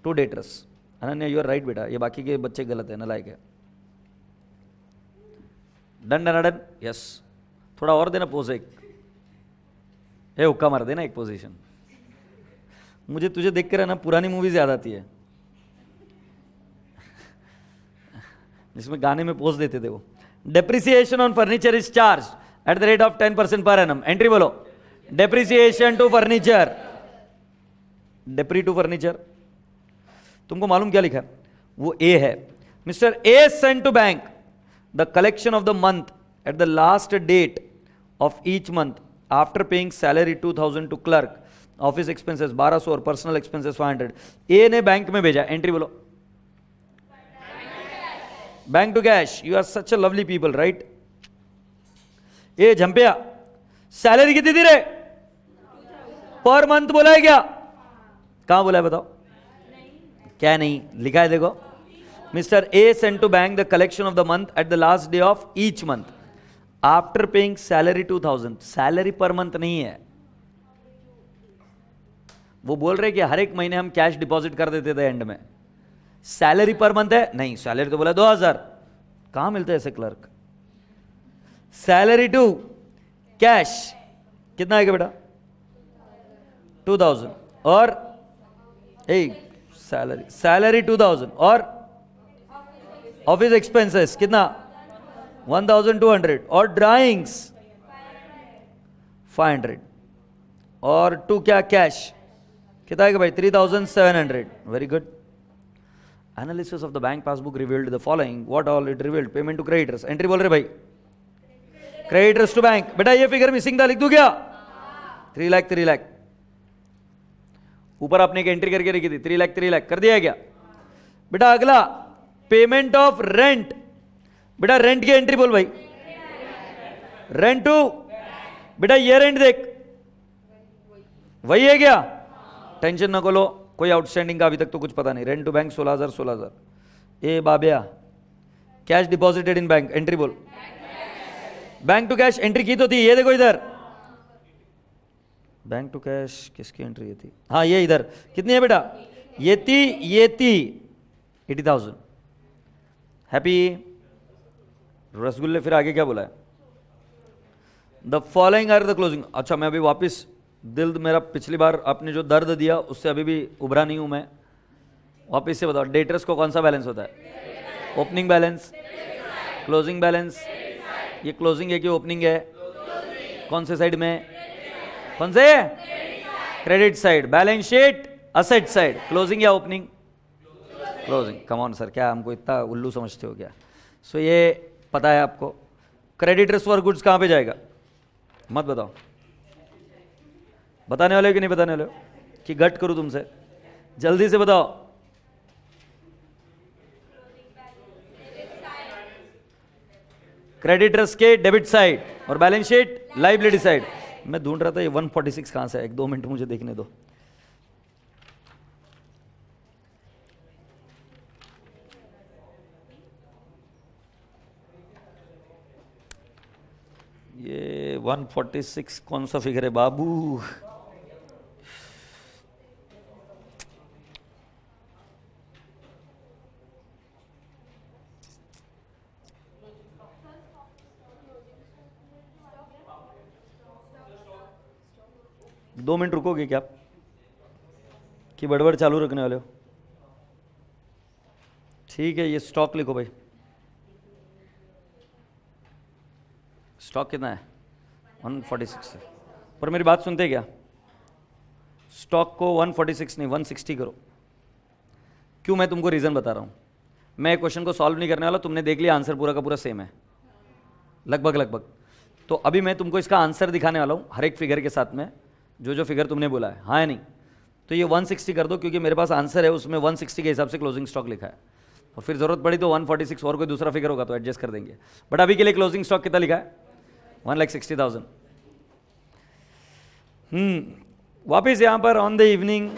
to debtors. Ananya you are right बेटा, ये बाकी के बच्चे गलत है, नालायक है। Done done done, yes. थोड़ा और देना पोज एक, हे हुक्का मार देना एक पोजीशन। मुझे तुझे देख कर है ना पुरानी मूवीज याद आती है, जिसमें गाने में पोज देते थे वो। Depreciation on furniture is charge at the rate of 10% per annum. Entry बोलो, depreciation to furniture, depre to furniture. तुमको मालूम क्या लिखा है, वो ए है। Mister A send to bank the collection of the month at the last date of each month after paying salary 2,000 to clerk, office expenses 1,200 और personal expenses 500। ए ने bank में भेजा। एंट्री बोलो, bank to cash. You are such a lovely people, right. ए झंपिया, salary कितनी थी रे, पर मंथ बोला है क्या, कहां बोला है बताओ, क्या नहीं लिखा है देखो। Mister A send to bank the collection of the month at the last day of each month after paying salary 2,000। Salary per month नहीं है, वो बोल रहे कि हर एक महीने हम कैश डिपॉजिट कर देते थे एंड में। सैलरी पर मंथ है, नहीं सैलरी तो बोला 2,000, कहां मिलते हैं ऐसे क्लर्क। सैलरी टू कैश कितना आएगा बेटा, 2,000 और सैलरी 2,000 और ऑफिस एक्सपेंसेस कितना 1,200 और ड्राइंग्स 500 और टू क्या कैश कितना आएगा भाई 3,700। Very good. Analysis of the bank passbook revealed the following, what all it revealed, payment to creditors. Entry बोल रहे भाई, क्रेडिटर्स टू बैंक। बेटा ये फिगर मिसिंग था, लिख दूं क्या, 3 लाख 3 लाख। ऊपर आपने एक एंट्री करके रखी थी 3 लाख 3 लाख, कर दिया क्या बेटा। अगला पेमेंट ऑफ रेंट, बेटा रेंट की एंट्री बोल भाई, रेंट टू, बेटा ये रेंट देख वही है क्या, टेंशन ना लो, कोई आउटस्टैंडिंग का अभी तक तो कुछ पता नहीं। Rent to bank 16,000। ए बाबिया, cash deposited in bank. Entry बोल, बैंक टू कैश एंट्री की तो थी, ये देखो इधर बैंक टू कैश किसकी एंट्री थी, हाँ ये इधर कितनी है बेटा, ये थी 80,000। हैप्पी रसगुल्ले। फिर आगे क्या बोला है, the following are the closing. अच्छा मैं अभी वापस, दिल मेरा पिछली बार आपने जो दर्द दिया उससे अभी भी उभरा नहीं हूं मैं, वापस से बताओ। डेटर्स को कौन सा बैलेंस होता है, ओपनिंग बैलेंस, क्लोजिंग बैलेंस। ये क्लोजिंग है कि ओपनिंग है, कौन से साइड में, कौन से, credit side. Balance sheet asset side, closing या opening, closing. Come on sir, क्या हमको इतना उल्लू समझते हो क्या। सो ये पता है आपको, क्रेडिटर्स फॉर गुड्स कहां पे जाएगा? मत बताओ, बताने वाले हो कि नहीं बताने वाले हो कि गट करूं तुमसे? जल्दी से बताओ। क्रेडिटर्स के डेबिट साइड और बैलेंस शीट लाइबिलिटी साइड। मैं ढूंढ रहा था ये 146 कहां से है, 1-2 मिनट मुझे देखने दो। ये 146 कौन सा फिगर है बाबू? दो मिनट रुकोगे क्या आप, कि बड़बड़ चालू रखने वाले हो? ठीक है, ये स्टॉक लिखो भाई। स्टॉक कितना है? 146 है। पर मेरी बात सुनते क्या? स्टॉक को 146 नहीं 160 करो। क्यों? मैं तुमको रीजन बता रहा हूं। मैं क्वेश्चन को सॉल्व नहीं करने वाला, तुमने देख लिया आंसर पूरा का पूरा सेम है, लगभग। तो अभी मैं तुमको इसका आंसर दिखाने वाला हूं हर एक फिगर के साथ में, जो फिगर तुमने बोला है, हाँ या नहीं? तो ये 160 कर दो, क्योंकि मेरे पास आंसर है उसमें 160 के हिसाब से क्लोजिंग स्टॉक लिखा है, और फिर जरूरत पड़ी तो 146 और कोई दूसरा फिगर होगा तो एडजस्ट कर देंगे। बट अभी के लिए क्लोजिंग स्टॉक कितना लिखा है? 1,60,000। वापिस यहां पर ऑन द इवनिंग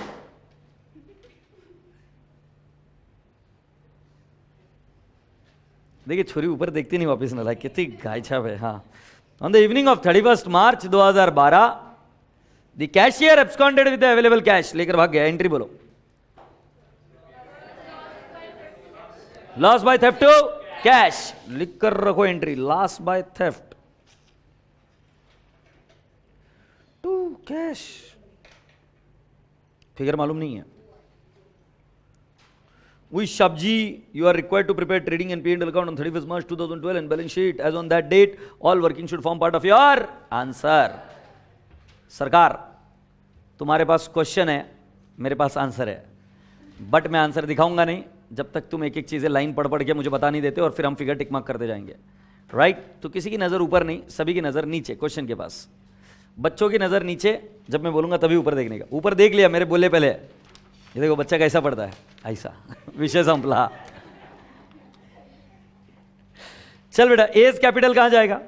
देखिए, छोरी ऊपर देखती नहीं वापिस ना, कितनी गाय छाप है। हाँ, on the evening of 31 March 2012 the cashier absconded with the available cash, लेकर भाग गया। एंट्री बोलो। Loss by theft to cash, लिख कर रखो entry, loss by theft to cash. Figure मालूम नहीं है। Which Shabji you are required to prepare trading and P&L account on 31st March 2012 and balance sheet as on that date, all working should form part of your answer. सरकार, तुम्हारे पास question है, मेरे पास answer है, but मैं answer दिखाऊंगा नहीं जब तक तुम एक एक चीजें लाइन पढ़ के मुझे बता नहीं देते, और फिर हम फिगर टिक मार्क करते जाएंगे। राइट? तो किसी की नजर ऊपर नहीं, सभी की नजर नीचे क्वेश्चन के पास। बच्चों की नजर नीचे, जब मैं बोलूंगा तभी ऊपर देखने का। ऊपर देख लिया मेरे बोले पहले, ये देखो बच्चा कैसा पढ़ता है, ऐसा। विषय संपला। चल बेटा, एज कैपिटल कहां जाएगा?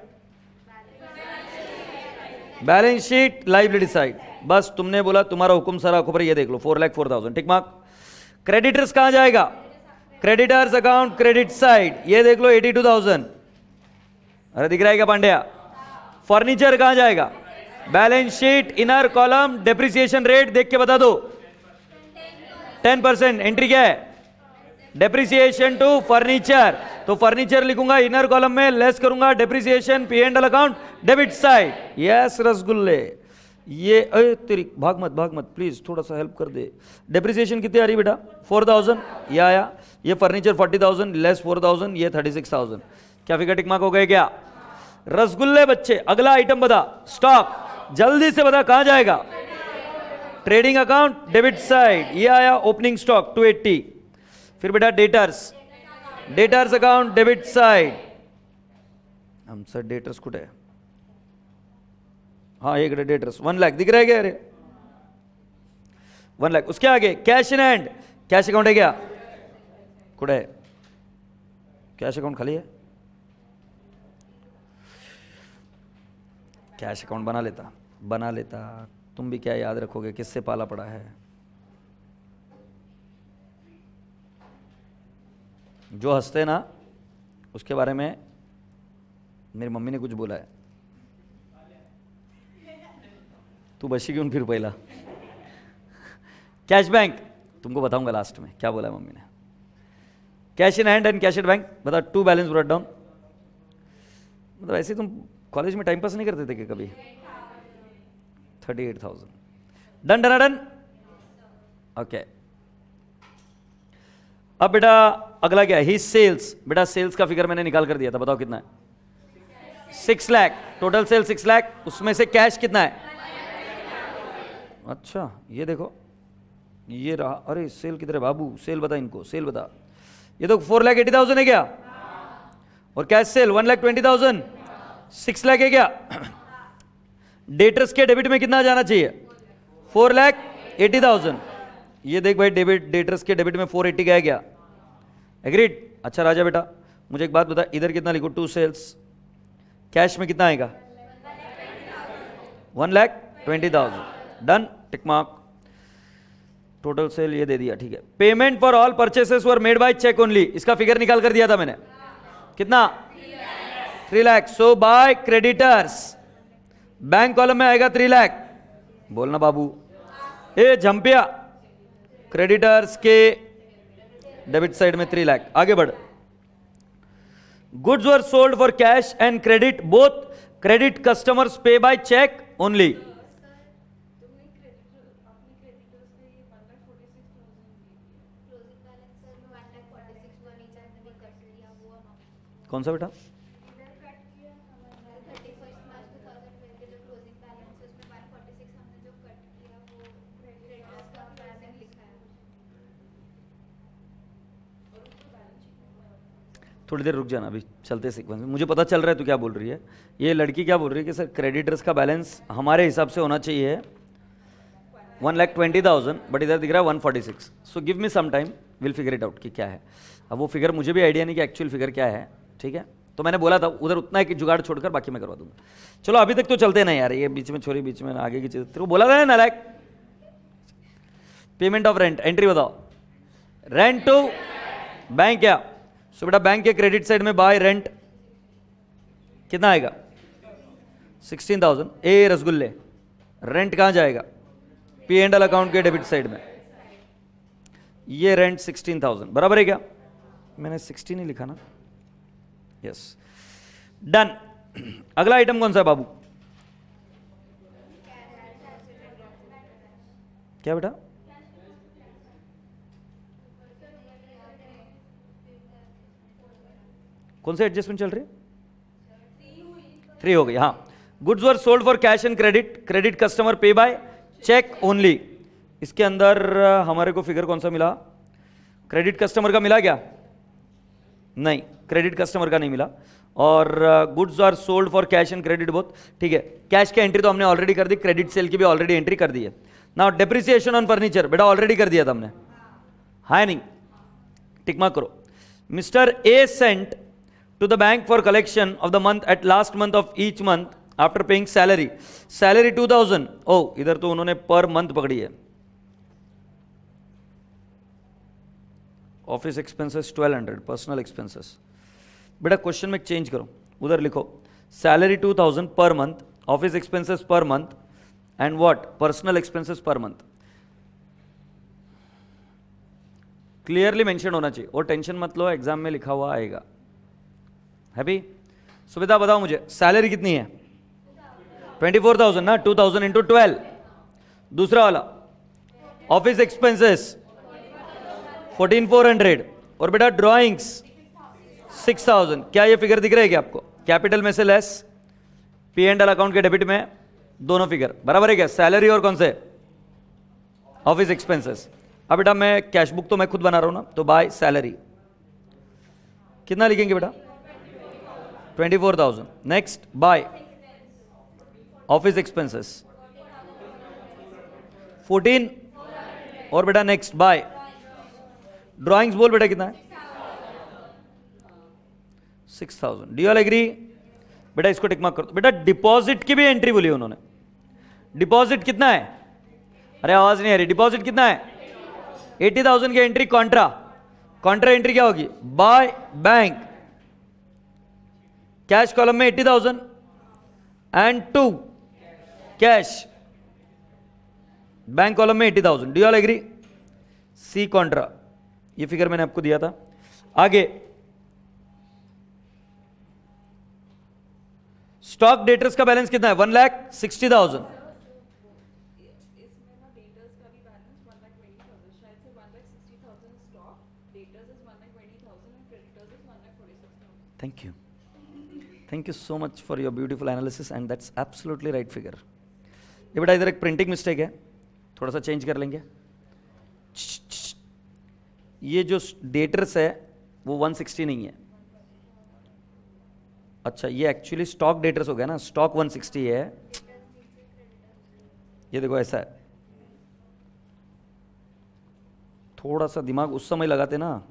Balance sheet liability side. बस तुमने बोला, तुम्हारा हुक्म सारा आंखों पर, ये देख लो 4,04,000, टिक मार्क। क्रेडिटर्स कहां जाएगा? क्रेडिटर्स अकाउंट क्रेडिट साइड, ये देख लो 82,000। अरे दिख रहा है क्या पांड्या? फर्नीचर कहां जाएगा? Balance sheet inner column, depreciation rate देख के बता दो। 10%। एंट्री क्या है? डेप्रिसिएशन टू फर्नीचर, तो फर्नीचर लिखूंगा इनर कॉलम में, लेस करूंगा depreciation, P&L account debit side. Yes रसगुल्ले, ये तेरी भाग मत प्लीज, थोड़ा सा हेल्प कर दे। डेप्रिसिएशन कितनी आ रही बेटा? 4,000। ये आया। ये फर्नीचर 40,000 लेस 4,000, ये 36,000। क्या फिगर टिक मार्क हो गए क्या? रसगुल्ले बच्चे, अगला आइटम बता। स्टॉक, जल्दी से बता कहां जाएगा? ट्रेडिंग अकाउंट डेबिट साइड, ये आया। Opening stock 280। फिर बेटा debtors, debtors account debit side. हम सर डेटर्स कुछ है? हाँ, एक डेटर्स 1 लाख दिख रहा है क्या? अरे 1 लाख। उसके आगे cash in hand, cash account है क्या? कुछ है? कैश अकाउंट खाली है? कैश अकाउंट बना लेता। तुम भी क्या याद रखोगे, किससे पाला पड़ा है? जो हंसते ना, उसके बारे में मेरी मम्मी ने कुछ बोला है। तू बची क्यों फिर पहला? कैश बैंक, तुमको बताऊंगा लास्ट में क्या बोला है मम्मी ने। Cash in hand and cash at bank, बता। 2 बैलेंस ब्रॉट डाउन, मतलब ऐसे तुम कॉलेज में टाइम पास नहीं करते थे क्या कभी? 38,000। डन। ओके, अब बेटा अगला क्या है? He sales. बेटा सेल्स का फिगर मैंने निकाल कर दिया था, बताओ कितना है? 6 लाख। टोटल सेल 6 लाख, उसमें से कैश कितना है? अच्छा, ये देखो, ये रहा। अरे सेल किधर है बाबू? सेल बता इनको, सेल बता। ये तो 4,80,000 है क्या? और कैश सेल 1,20,000। 6 लाख है क्या? डेटर्स के डेबिट में कितना जाना चाहिए? 4,80,000। ये देख भाई, डेबिट डेटर्स के डेबिट में 480 का है क्या? एग्रीड? अच्छा राजा बेटा मुझे एक बात बता, इधर कितना लिखो? 2 सेल्स, कैश में कितना आएगा? 1,20,000। Done, tick mark. Total sale ये दे दिया, ठीक है। Payment for all purchases were made by cheque only, इसका फिगर निकाल कर दिया था मैंने, कितना? 3 lakh. So by creditors, bank column में आएगा 3 लाख। बोलना बाबू, ए झंपिया, क्रेडिटर्स के डेबिट साइड में 3 लाख। आगे बढ़। Goods were sold for cash and credit, both credit customers pay by cheque only. कौन सा बेटा? थोड़ी देर रुक जाना, अभी चलते सीक्वेंस में। मुझे पता चल रहा है तू क्या बोल रही है। ये लड़की क्या बोल रही है कि सर क्रेडिटर्स का बैलेंस हमारे हिसाब से होना चाहिए 1,20,000, बट इधर दिख रहा है 146। So give me some time, will figure it out कि क्या है। अब वो फिगर मुझे भी आइडिया नहीं कि एक्चुअल फिगर क्या है, ठीक है। तो मैंने बोला था उधर उतना एक जुगाड़ छोड़कर बाकी मैं करवा दूंगा। चलो अभी तक तो चलते ना यार, ये बीच में छोरी, बीच में आगे की चीज। तेरे को बोला था ना like payment of rent, entry बताओ। रेंट टू बैंक क्या? सो बेटा बैंक के क्रेडिट साइड में बाय रेंट कितना आएगा? 16,000। ए रसगुल्ले, रेंट कहां जाएगा? पी एंड एल अकाउंट के डेबिट साइड में। ये रेंट 16,000 बराबर है क्या? मैंने 16 ही लिखा ना, यस। डन। अगला आइटम कौन सा है बाबू? क्या बेटा? कौन से एडजस्टमेंट चल रही है? 3 हो गई, हाँ। Goods were sold for cash and credit, credit customer pay by cheque only. इसके अंदर हमारे को फिगर कौन सा मिला? क्रेडिट कस्टमर का मिला क्या? नहीं, क्रेडिट कस्टमर का नहीं मिला। और goods are sold for cash and credit both, ठीक है। कैश की एंट्री तो हमने ऑलरेडी कर दी, क्रेडिट सेल की भी ऑलरेडी एंट्री कर दी है। नाउ डेप्रिसिएशन ऑन फर्नीचर बेटा ऑलरेडी कर दिया था हमने, है नहीं? टिक मार्क करो। Mister A sent to the bank for collection of the month at last month of each month after paying salary. Salary 2,000। ओ इधर तो उन्होंने पर मंथ पकड़ी है। Office expenses 1200, personal expenses. बेटा क्वेश्चन में चेंज करो, उधर लिखो salary 2,000 per month, office expenses per month, and what? Personal expenses per month. Clearly mention होना चाहिए, और टेंशन मत लो, एग्जाम में लिखा हुआ आएगा। हैप्पी? सुविधा बताओ मुझे, सैलरी कितनी है? 24,000 ना, 2,000 इंटू 12। दूसरा वाला ऑफिस एक्सपेंसेस 14,400, और बेटा ड्राइंग्स 6,000। क्या ये फिगर दिख रहा है क्या आपको? कैपिटल में से less, P and L account के डेबिट में, दोनों फिगर बराबर है क्या? सैलरी और कौन से? Office expenses. अब बेटा मैं कैश बुक तो मैं खुद बना रहा हूं ना, तो बाय सैलरी कितना लिखेंगे बेटा? 24,000। नेक्स्ट बाय ऑफिस एक्सपेंसेस 14, और बेटा नेक्स्ट बाय ड्राइंग्स बोल बेटा कितना है? 6,000। Do you all agree? बेटा इसको टिक मार्क कर दो। बेटा डिपॉजिट की भी एंट्री बोली उन्होंने। डिपॉजिट कितना है? अरे आवाज नहीं आ रही। डिपॉजिट कितना है? 80,000 की एंट्री कॉन्ट्रा। कॉन्ट्रा एंट्री क्या होगी? By bank. कैश कॉलम में 80,000 एंड 2 कैश, बैंक कॉलम में 80,000। Do you all agree? See contra. ये फिगर मैंने आपको दिया था। आगे स्टॉक डेटर्स का बैलेंस कितना है? 1,60,000। Thank you so much for your beautiful analysis, and that's absolutely right figure. ये बेटा इधर एक प्रिंटिंग मिस्टेक है, थोड़ा सा चेंज कर लेंगे। ये जो डेटर्स है वो 160 नहीं है, अच्छा ये एक्चुअली स्टॉक डेटर्स हो गया ना, स्टॉक 160 है, ये देखो ऐसा है। थोड़ा सा दिमाग उस समय लगाते ना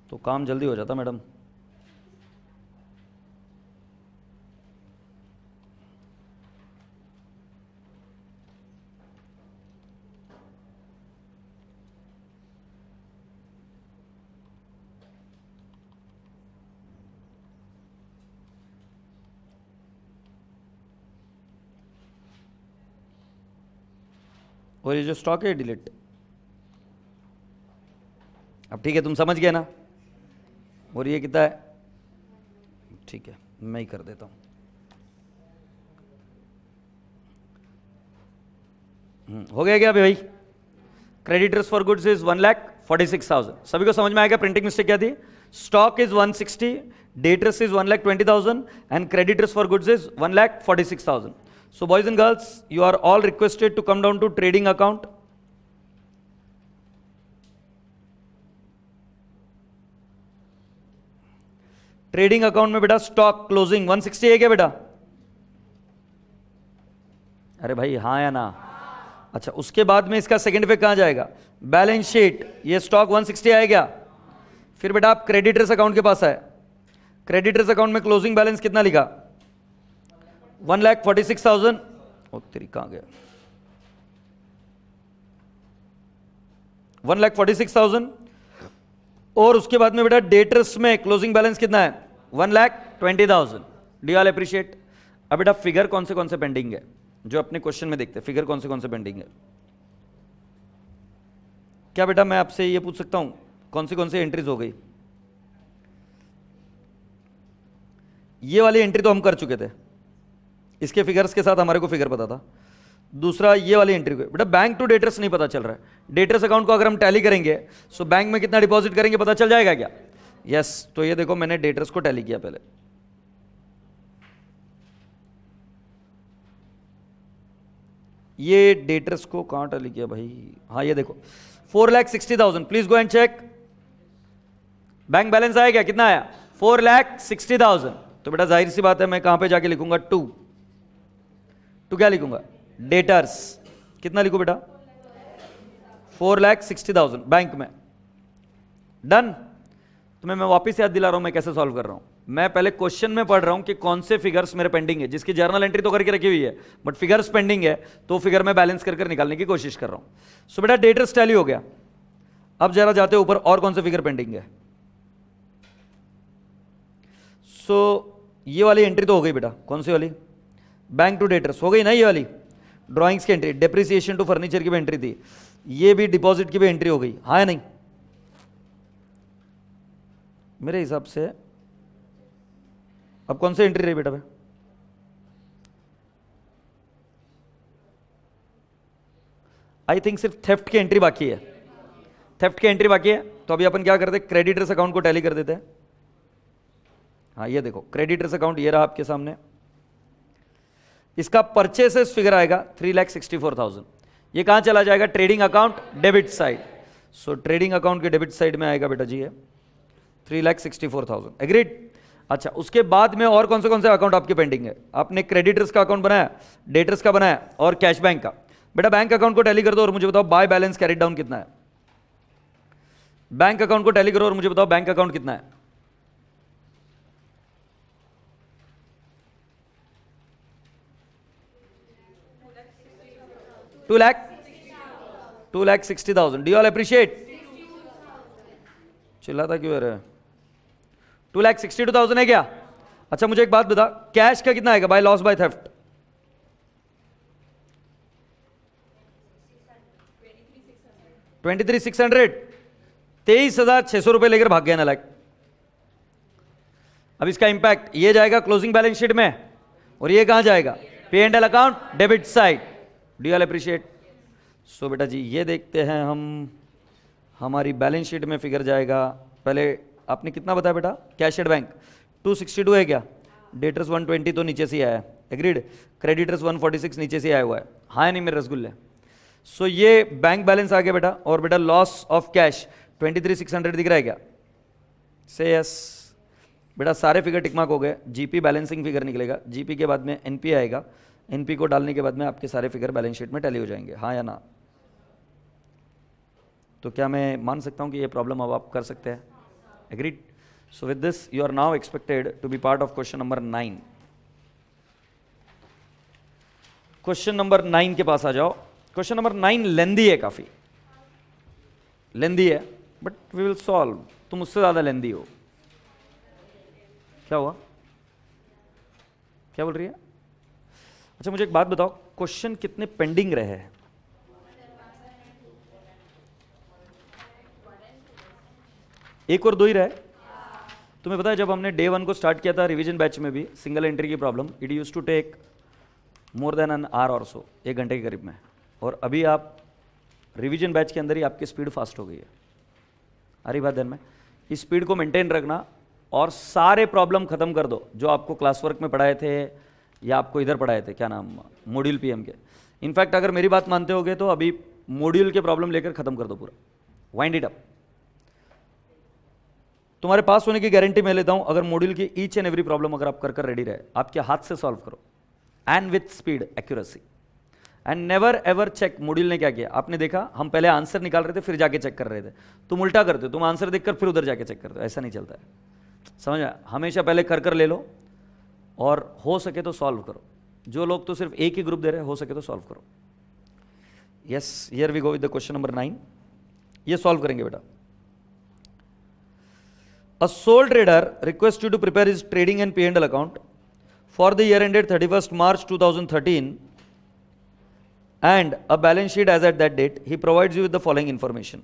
तो काम जल्दी हो जाता मैडम। और ये जो स्टॉक है डिलीट। अब ठीक है, तुम समझ गए ना। और ये कितना है, ठीक है मैं ही कर देता हूं। हो गया क्या अभी भाई? Creditors for goods is 1,46,000। सभी को समझ में आएगा प्रिंटिंग मिस्टेक क्या थी? Stock is 160, debtors is 1,20,000 and creditors for goods is 1,46,000. So boys and girls, you are all requested to come down to trading account. Trading account में बेटा stock closing 160 है क्या बेटा? अरे भाई हाँ या ना? अच्छा उसके बाद में इसका सेकंड इफेक्ट कहां जाएगा? Balance sheet. ये स्टॉक 160 आएगा। फिर बेटा आप क्रेडिटर्स अकाउंट के पास आए। क्रेडिटर्स अकाउंट में क्लोजिंग बैलेंस कितना लिखा? 1,46,000। ओ तेरी कहां गया? 1,46,000। और उसके बाद में बेटा डेटर्स में क्लोजिंग बैलेंस कितना है? 1,20,000। Do you all appreciate? अब बेटा फिगर कौन से पेंडिंग है जो अपने क्वेश्चन में देखते हैं, फिगर कौन से पेंडिंग है? क्या बेटा मैं आपसे ये पूछ सकता हूं कौन सी एंट्रीज हो गई? ये वाली एंट्री तो हम कर चुके थे, इसके फिगर्स के साथ हमारे को फिगर पता था। दूसरा ये वाली एंट्री को बेटा बैंक टू डेटर्स नहीं पता चल रहा है। डेटर्स अकाउंट को अगर हम टैली करेंगे सो बैंक में कितना डिपॉजिट करेंगे पता चल जाएगा क्या? यस तो ये देखो मैंने डेटर्स को टैली किया पहले। ये डेटर्स को कहां टैली किया भाई? हाँ ये देखो 4,60,000। Please go and cheque bank balance आया क्या? कितना आया? 4,60,000। तो बेटा जाहिर सी बात है मैं कहां पे जाके लिखूंगा? टू क्या लिखूंगा? डेटर्स। कितना लिखूं बेटा? 4,60,000 बैंक में। डन। तुम्हें मैं वापस याद दिला रहा हूं मैं कैसे सॉल्व कर रहा हूं। मैं पहले क्वेश्चन में पढ़ रहा हूं कि कौन से फिगर्स मेरे पेंडिंग है, जिसकी जर्नल एंट्री तो करके रखी हुई है बट फिगर्स पेंडिंग है, तो फिगर में बैलेंस कर निकालने की कोशिश कर रहा हूं। सो बेटा डेटर्स टैली हो गया। अब जरा जाते ऊपर और कौन से फिगर पेंडिंग है। सो ये वाली एंट्री तो हो गई बेटा। कौन सी वाली? बैंक टू डेटर्स हो गई ना। ये वाली ड्राइंग्स की एंट्री, डेप्रिसिएशन टू फर्नीचर की भी एंट्री थी, ये भी डिपॉजिट की भी एंट्री हो गई। हाँ या नहीं? मेरे हिसाब से अब कौन सी एंट्री रही बेटा? आई थिंक सिर्फ थेफ्ट की एंट्री बाकी है। थेफ्ट की एंट्री बाकी है तो अभी अपन क्या करते हैं? क्रेडिटर्स अकाउंट को टैली कर देते हैं। हाँ ये देखो क्रेडिटर्स अकाउंट ये रहा आपके सामने। इसका परचेसेस फिगर आएगा 3,64,000। ये कहां चला जाएगा? Trading account debit side. सो ट्रेडिंग अकाउंट के डेबिट साइड में आएगा बेटा जी ये 3,64,000। एग्रीड? अच्छा उसके बाद में और कौन से अकाउंट आपके पेंडिंग है? आपने क्रेडिटर्स का अकाउंट बनाया, डेटर्स का बनाया और कैश बैंक का। बेटा बैंक अकाउंट को टैली कर दो और मुझे बताओ बाय बैलेंस कैरिड डाउन कितना है? बैंक अकाउंट को टैली करो और मुझे बताओ बैंक अकाउंट कितना है? $2,60,000। Do you all appreciate? चिल्लाता क्यों है? 2,62,000 है क्या? अच्छा मुझे एक बात बता, कैश का कितना आएगा बाय लॉस बाय थेफ्ट? 23,600। 23,600 रुपए लेकर भाग गया ना लाइक। अब इसका इंपैक्ट ये जाएगा क्लोजिंग बैलेंस शीट में और ये कहां जाएगा? P and L account debit side. Do you all appreciate? So बेटा जी ये देखते हैं हम, हमारी बैलेंस शीट में फिगर जाएगा। पहले आपने कितना बताया बेटा? कैश एट बैंक 262 है क्या? डेटर्स 120 तो नीचे से आया है। एग्रीड? क्रेडिटर्स 146 नीचे से आया हुआ है। हाँ नहीं मेरे रसगुल्ले? सो ये बैंक बैलेंस आ गया बेटा। और बेटा लॉस ऑफ कैश 23,600 दिख रहा है क्या? से यस। बेटा सारे फिगर टिक मार्क हो गए, जीपी बैलेंसिंग फिगर निकलेगा, जीपी के बाद में एनपी आएगा, एनपी को डालने के बाद में आपके सारे फिगर बैलेंस शीट में टैली हो जाएंगे, हाँ या ना? तो क्या मैं मान सकता हूं कि ये प्रॉब्लम अब आप कर सकते हैं? Agreed? So with this you are now expected to be part of question number 9. Question number 9 के पास आ जाओ. क्वेश्चन नंबर 9 लेंदी है, काफी लेंदी है, बट वी विल सॉल्व. तुम उससे ज्यादा लेंदी हो. क्या हुआ? क्या बोल रही है? अच्छा मुझे एक बात बताओ, क्वेश्चन कितने पेंडिंग रहे हैं? एक और 2 ही रहे. तुम्हें पता है जब हमने डे 1 को स्टार्ट किया था रिवीजन बैच में भी सिंगल एंट्री की problem, it use to take more than an hour or so, 1 घंटे के करीब में. और अभी आप रिवीजन बैच के अंदर ही आपकी स्पीड फास्ट हो गई है. आ रही बात ध्यान में? इस स्पीड को मेंटेन रखना और सारे प्रॉब्लम खत्म कर दो जो आपको क्लास वर्क में पढ़ाए थे या आपको इधर पढ़ाए थे, क्या नाम, मॉड्यूल पीएम के. इनफैक्ट अगर मेरी बात मानते होगे तो अभी मॉड्यूल के प्रॉब्लम लेकर खत्म कर दो पूरा, वाइंड इट अप. तुम्हारे पास होने की गारंटी मैं लेता हूं अगर मॉड्यूल की ईच एंड एवरी प्रॉब्लम अगर आप कर रेडी रहे, आपके हाथ से सॉल्व करो and with speed accuracy. And never ever check module ने क्या किया. आपने देखा हम पहले आंसर निकाल रहे थे फिर जाके चेक कर रहे थे. तुम उल्टा करते हो, तुम आंसर देखकर फिर उधर जाके चेक करते हो. ऐसा नहीं चलता है, समझ में? हमेशा पहले कर ले लो और हो सके तो सॉल्व करो. जो लोग तो सिर्फ एक ही ग्रुप दे रहे हैं, हो सके तो सॉल्व करो. Yes, here we go with the question number 9. ये सॉल्व करेंगे बेटा. A sole trader requests you to prepare his trading and P&L account for the year ended 31st March 2013 and a balance sheet as at that date. He provides you with the following information.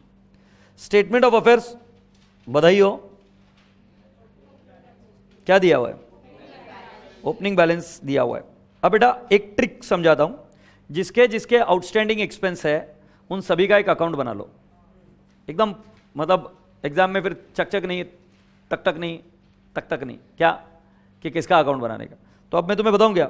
Statement of affairs, बधाई हो, क्या दिया हुआ है? Opening balance दिया हुआ है. अब बेटा एक ट्रिक समझाता हूं. जिसके जिसके आउटस्टैंडिंग एक्सपेंस है उन सभी का एक अकाउंट बना लो. एकदम मतलब एग्जाम में फिर चक नहीं, तक नहीं, तक नहीं, क्या कि किसका अकाउंट बनाने का. तो अब मैं तुम्हें बताऊं क्या.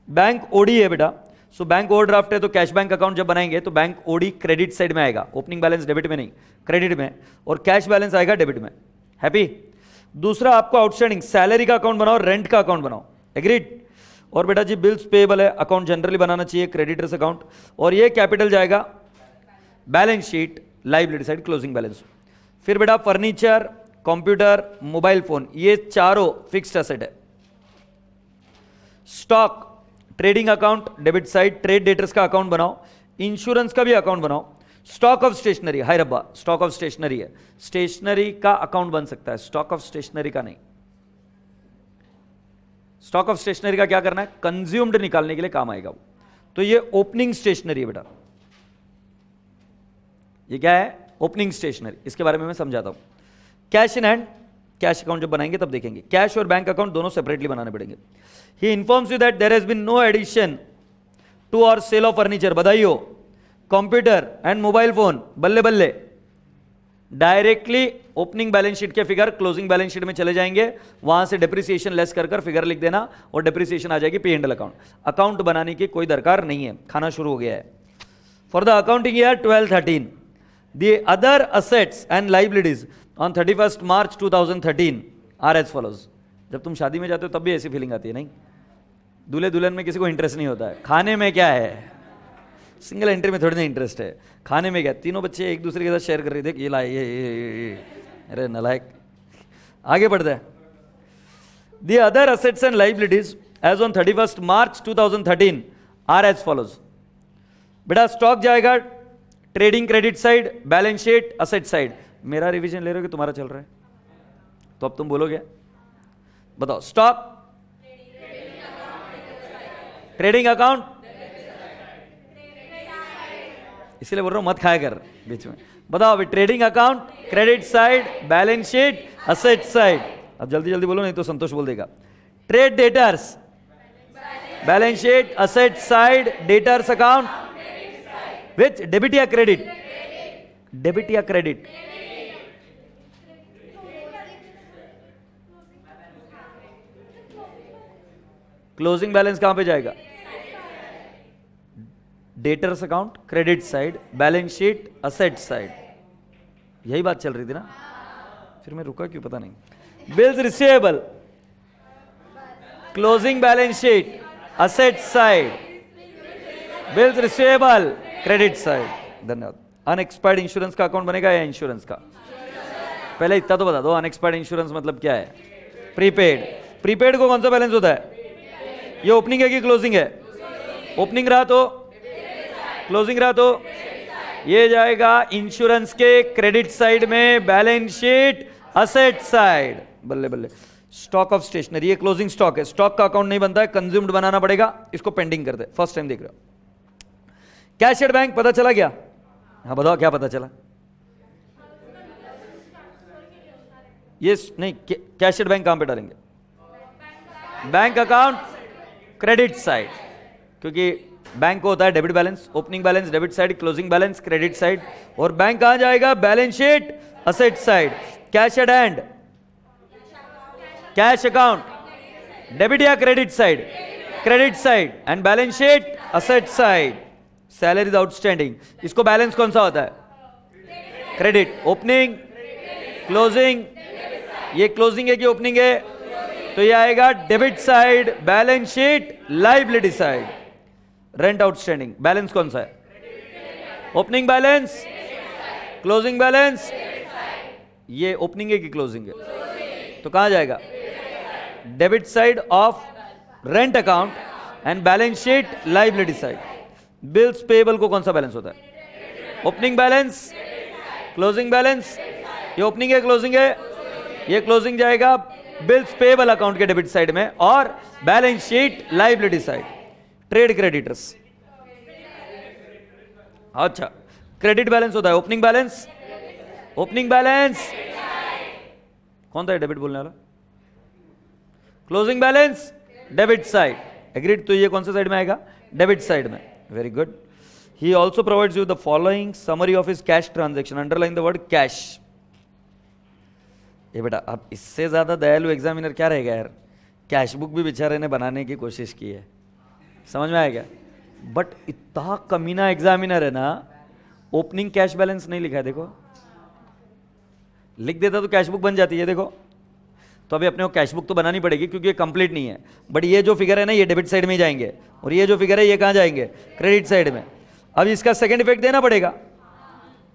बैंक ओडी है बेटा. सो बैंक ओवरड्राफ्ट है तो कैश बैंक अकाउंट जब बनाएंगे तो बैंक ओडी क्रेडिट साइड में आएगा. ओपनिंग बैलेंस डेबिट में नहीं, क्रेडिट में. और कैश बैलेंस आएगा डेबिट में. हैप्पी? दूसरा आपको आउटस्टैंडिंग सैलरी का अकाउंट बनाओ, रेंट का अकाउंट बनाओ. एग्रीड? और बेटा जी बिल्स पेएबल है, अकाउंट जनरली बनाना चाहिए, क्रेडिटर्स अकाउंट. और ये कैपिटल जाएगा balance sheet, liability side, closing balance. फिर बेटा फर्नीचर, कंप्यूटर, मोबाइल फोन, ये चारों फिक्स्ड एसेट है. Stock, trading account debit side, trade debtors का अकाउंट बनाओ, इंश्योरेंस का भी अकाउंट बनाओ. स्टॉक ऑफ स्टेशनरी, हाय रब्बा, स्टॉक ऑफ स्टेशनरी है, स्टेशनरी का अकाउंट बन सकता है, स्टॉक ऑफ स्टेशनरी का नहीं. स्टॉक ऑफ स्टेशनरी का क्या करना है? कंज्यूम्ड निकालने के लिए काम आएगा वो. तो ये ओपनिंग स्टेशनरी है बेटा. ये क्या है? Opening stationery. इसके बारे में मैं समझाता हूं. Cash in hand, cash account जब बनाएंगे तब देखेंगे. कैश और बैंक अकाउंट दोनों सेपरेटली बनाने पड़ेंगे. He informs you that there has been no addition to or sale of furniture, बधाई हो. कंप्यूटर एंड मोबाइल फोन, बल्ले बल्ले. डायरेक्टली ओपनिंग बैलेंस शीट के फिगर क्लोजिंग बैलेंस शीट में चले जाएंगे. वहां से डेप्रिसिएशन लेस कर फिगर लिख देना और डेप्रिसिएशन आ जाएगी P&L अकाउंट. अकाउंट बनाने की कोई दरकार नहीं है, खाना शुरू हो गया है. For the accounting year 12-13 the other assets and liabilities on 31st March 2013 are as follows. जब तुम शादी में जाते हो तब भी ऐसी फीलिंग आती है नहीं? दूल्हे दुल्हन में किसी को इंटरेस्ट नहीं होता है. खाने में क्या है? सिंगल एंट्री में थोड़ी ना इंटरेस्ट है. खाने में क्या? तीनों बच्चे एक दूसरे के साथ शेयर कर रहे थे, ये लाए ये. अरे नलायक. आगे बढ़ते हैं. The other assets and liabilities as on 31st March 2013 are as follows. बेटा स्टॉक जाएगा trading credit side, balance sheet asset side. मेरा रिवीजन ले रहे हो कि तुम्हारा चल रहा है? तो अब तुम बोलोगे, बताओ. स्टॉक, ट्रेडिंग अकाउंट, इसलिए बोल रहा हूं मत खाया कर बीच में. बताओ अभी trading account, credit side, balance sheet, asset side. अब जल्दी जल्दी बोलो नहीं तो संतोष बोल देगा. Trade debtors, balance sheet, asset side, debtors account which debit या क्रेडिट? डेबिट या क्रेडिट? क्लोजिंग बैलेंस कहां पे जाएगा? Debtors account, credit side, balance sheet, asset side. यही बात चल रही थी ना? फिर मैं रुका क्यों पता नहीं. Bills receivable, closing balance sheet, asset side, bills receivable, credit side. धन्यवाद। अनएक्सपायर्ड इंश्योरेंस का अकाउंट बनेगा या इंश्योरेंस का? पहले इतना तो बता दो, अनएक्सपायर्ड इंश्योरेंस मतलब क्या है? प्रीपेड। प्रीपेड को कौन सा बैलेंस होता है? ये ओपनिंग है कि क्लोजिंग है? ओपनिंग रहा तो, क्लोजिंग रहा तो ये जाएगा इंश्योरेंस के क्रेडिट साइड में, बैलेंस शीट असेट साइड। बल्ले बल्ले। स्टॉक ऑफ स्टेशनरी, ये क्लोजिंग स्टॉक है, स्टॉक का अकाउंट नहीं बनता है, कंज्यूम्ड बनाना पड़ेगा, इसको पेंडिंग कर दे। फर्स्ट टाइम देख रहे हो। कैश एट बैंक पता चला क्या? हाँ बताओ क्या पता चला? ये नहीं, कैश एट बैंक कहां पे डालेंगे? बैंक अकाउंट क्रेडिट साइड, क्योंकि बैंक को होता है debit balance, opening balance debit side, closing balance credit side, और बैंक कहां जाएगा? Balance sheet asset side. Cash at hand, cash account debit या credit side? Credit side. And balance sheet asset side. Salaries outstanding, इसको balance कौन सा होता है? Credit. Opening, closing, ये क्लोजिंग है कि ओपनिंग है? तो ये आएगा debit side, balance sheet liability side. Rent outstanding, balance कौन सा है? ओपनिंग बैलेंस, क्लोजिंग बैलेंस, ये ओपनिंग है कि क्लोजिंग है? तो कहां जाएगा? Debit side of rent account and balance sheet liability side. Bills payable को कौन सा बैलेंस होता है? ओपनिंग बैलेंस, क्लोजिंग बैलेंस, ये ओपनिंग है क्लोजिंग है? ये क्लोजिंग जाएगा बिल्स पेएबल अकाउंट के डेबिट साइड में, और balance sheet liability side. Trade creditors, अच्छा क्रेडिट बैलेंस होता है ओपनिंग बैलेंस, ओपनिंग बैलेंस कौन था डेबिट बोलने वाला? Closing balance debit side. Agreed. तो ये कौन सा साइड में आएगा? डेबिट साइड में। Very good. He also provides you the following summary of his cash transaction, underline the word cash. ये बेटा अब इससे ज्यादा दयालु एग्जामिनर क्या रहेगा यार? कैश बुक भी बेचारे ने बनाने की कोशिश की है, समझ में आएगा? बट इतना कमीना एग्जामिनर है ना, ओपनिंग कैश बैलेंस नहीं लिखा है। देखो लिख देता तो कैश बुक बन जाती है। देखो तो अभी अपने को कैश बुक तो बनानी पड़ेगी क्योंकि ये कंप्लीट नहीं है, बट ये जो फिगर है ना ये डेबिट साइड में ही जाएंगे, और ये जो फिगर है ये कहां जाएंगे? क्रेडिट साइड में। अब इसका सेकंड इफेक्ट देना पड़ेगा।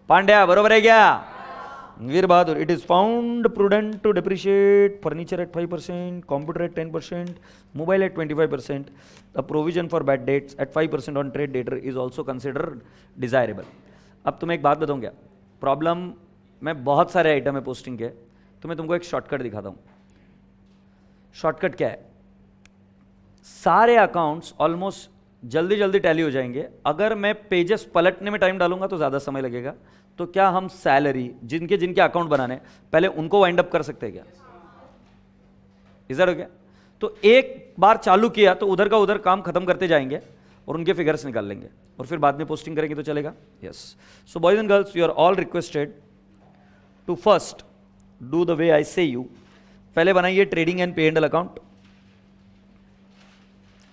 पांड्या बरोबर है क्या? Veer Bahadur, it is found prudent to depreciate furniture at 5%, computer at 10%, mobile at 25%, the provision for bad debts at 5% on trade debtor is also consider desirable. अब तुम्हें एक बात बताऊं क्या? प्रॉब्लम में बहुत सारे आइटम है पोस्टिंग के, तो मैं तुमको एक शॉर्टकट दिखाता हूं। शॉर्टकट क्या है? सारे अकाउंट्स ऑलमोस्ट जल्दी जल्दी टैली हो जाएंगे। अगर मैं पेजेस पलटने में टाइम डालूंगा तो ज्यादा समय लगेगा। तो क्या हम सैलरी जिनके जिनके अकाउंट बनाने पहले उनको वाइंड अप कर सकते हैं क्या? इधर हो गया? तो एक बार चालू किया तो उधर का उधर काम खत्म करते जाएंगे और उनके फिगर्स निकाल लेंगे और फिर बाद में पोस्टिंग करेंगे तो चलेगा। Yes. So boys and girls, you are all requested to first do the way I say you. पहले बनाइए ट्रेडिंग एंड पे एंडल अकाउंट।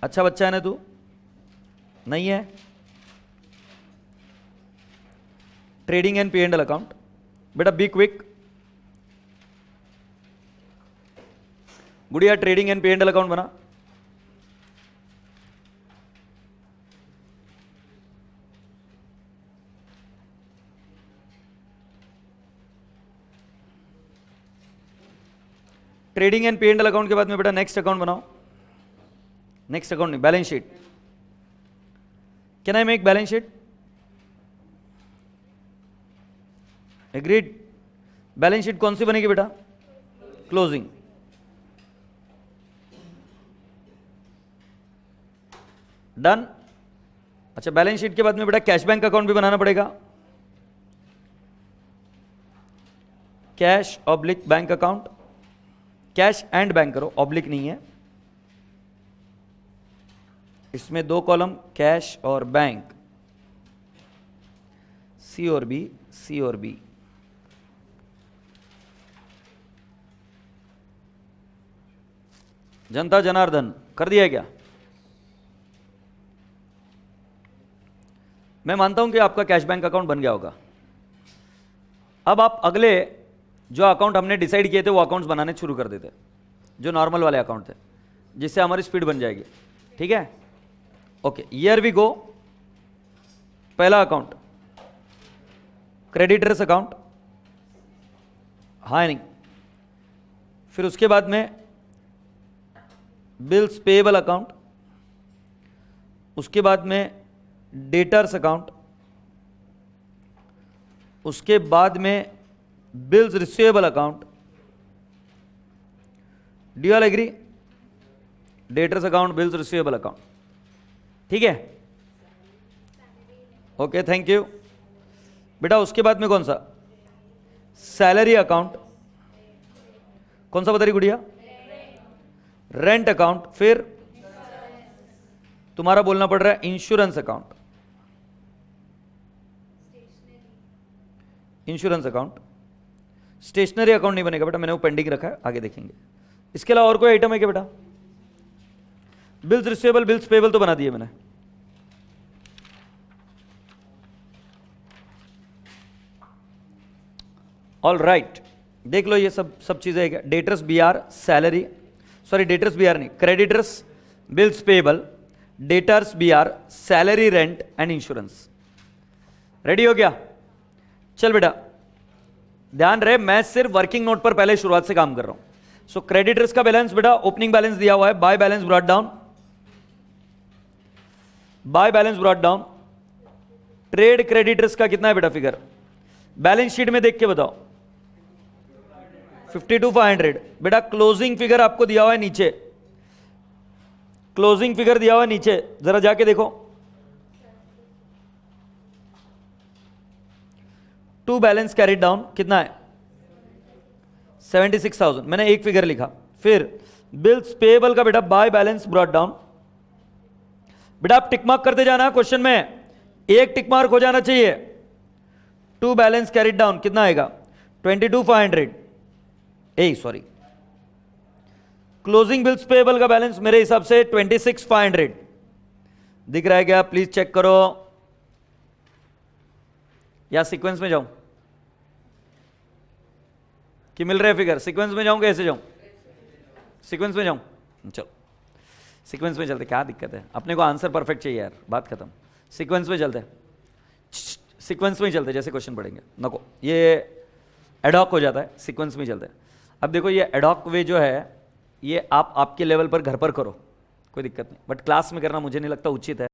अच्छा बच्चा है ना तू? नहीं है? ट्रेडिंग एंड पे एंडल अकाउंट बेटा बी क्विक। गुड़िया ट्रेडिंग एंड पे एंडल अकाउंट बना। ट्रेडिंग एंड पे एंडल अकाउंट के बाद में बेटा नेक्स्ट अकाउंट बनाओ। नेक्स्ट अकाउंट नहीं, balance sheet. Can I make balance sheet? Agreed. Balance sheet कौन सी बनेगी बेटा? क्लोजिंग। डन। अच्छा बैलेंस शीट के बाद में बेटा कैश बैंक अकाउंट भी बनाना पड़ेगा। Cash oblique bank account. Cash and bank करो, ऑब्लिक नहीं है। इसमें दो कॉलम कैश और बैंक, सी और बी, सी और बी। जनता जनार्दन कर दिया क्या? मैं मानता हूं कि आपका कैश बैंक अकाउंट बन गया होगा। अब आप अगले जो अकाउंट हमने डिसाइड किए थे वो अकाउंट्स बनाने शुरू कर देते, जो नॉर्मल वाले अकाउंट थे। जिससे हमारी स्पीड बन जाएगी, ठीक है। Okay, here we go. पहला अकाउंट क्रेडिटर्स अकाउंट, हाँ नहीं, फिर उसके बाद में बिल्स पेएबल अकाउंट, उसके बाद में डेटर्स अकाउंट, उसके बाद में bills receivable account. Do you all agree? Debtors account, bills receivable account, ठीक है। ओके, थैंक यू बेटा। उसके बाद में कौन सा? Salary account. कौन सा बता रही गुड़िया? Rent account. फिर तुम्हारा बोलना पड़ रहा है insurance account. Insurance account. Stationery account नहीं बनेगा बेटा, मैंने वो पेंडिंग रखा है, आगे देखेंगे। इसके अलावा और कोई आइटम है क्या बेटा? बिल्स रिसीवेबल, बिल्स पेएबल तो बना दिए मैंने। ऑल राइट, देख लो ये सब चीजें है। Debtors B R, salary, sorry debtors B R नहीं, creditors, bills payable, debtors B R, salary, rent and insurance. Ready हो गया? चल बेटा, ध्यान रहे मैं सिर्फ वर्किंग नोट पर पहले शुरुआत से काम कर रहा हूं। सो क्रेडिटर्स का बैलेंस बेटा, ओपनिंग बैलेंस दिया हुआ है, by balance brought down, by balance brought down. Trade creditors का कितना है बेटा फिगर? बैलेंस शीट में देख के बताओ। 52,500 बेटा। क्लोजिंग फिगर आपको दिया हुआ है नीचे, क्लोजिंग फिगर दिया हुआ है नीचे, जरा जाके देखो। टू बैलेंस कैरिड डाउन कितना है? 76,000। मैंने एक फिगर लिखा। फिर बिल्स पेएबल का बेटा बाय बैलेंस ब्रॉट डाउन। बेटा आप टिक मार्क करते जाना, क्वेश्चन में एक टिक मार्क हो जाना चाहिए। टू बैलेंस कैरिड डाउन कितना आएगा? 22,500। सॉरी, क्लोजिंग बिल्स पेएबल का बैलेंस मेरे हिसाब से 26,500 दिख रहा है क्या? प्लीज चेक करो, या सीक्वेंस में जाऊं कि मिल रहे फिगर? सीक्वेंस में जाऊं कि ऐसे जाऊं? सीक्वेंस में जाऊं? चलो सीक्वेंस में चलते, क्या दिक्कत है? अपने को आंसर परफेक्ट चाहिए यार, बात खत्म। सीक्वेंस में चलते, सीक्वेंस में ही चलते, जैसे क्वेश्चन पढ़ेंगे नको, ये एडॉक हो जाता है, सीक्वेंस में ही चलते हैं। अब देखो ये एडॉक वे जो है ये आप आपके लेवल पर घर पर करो, कोई दिक्कत नहीं, बट क्लास में करना मुझे नहीं लगता उचित है।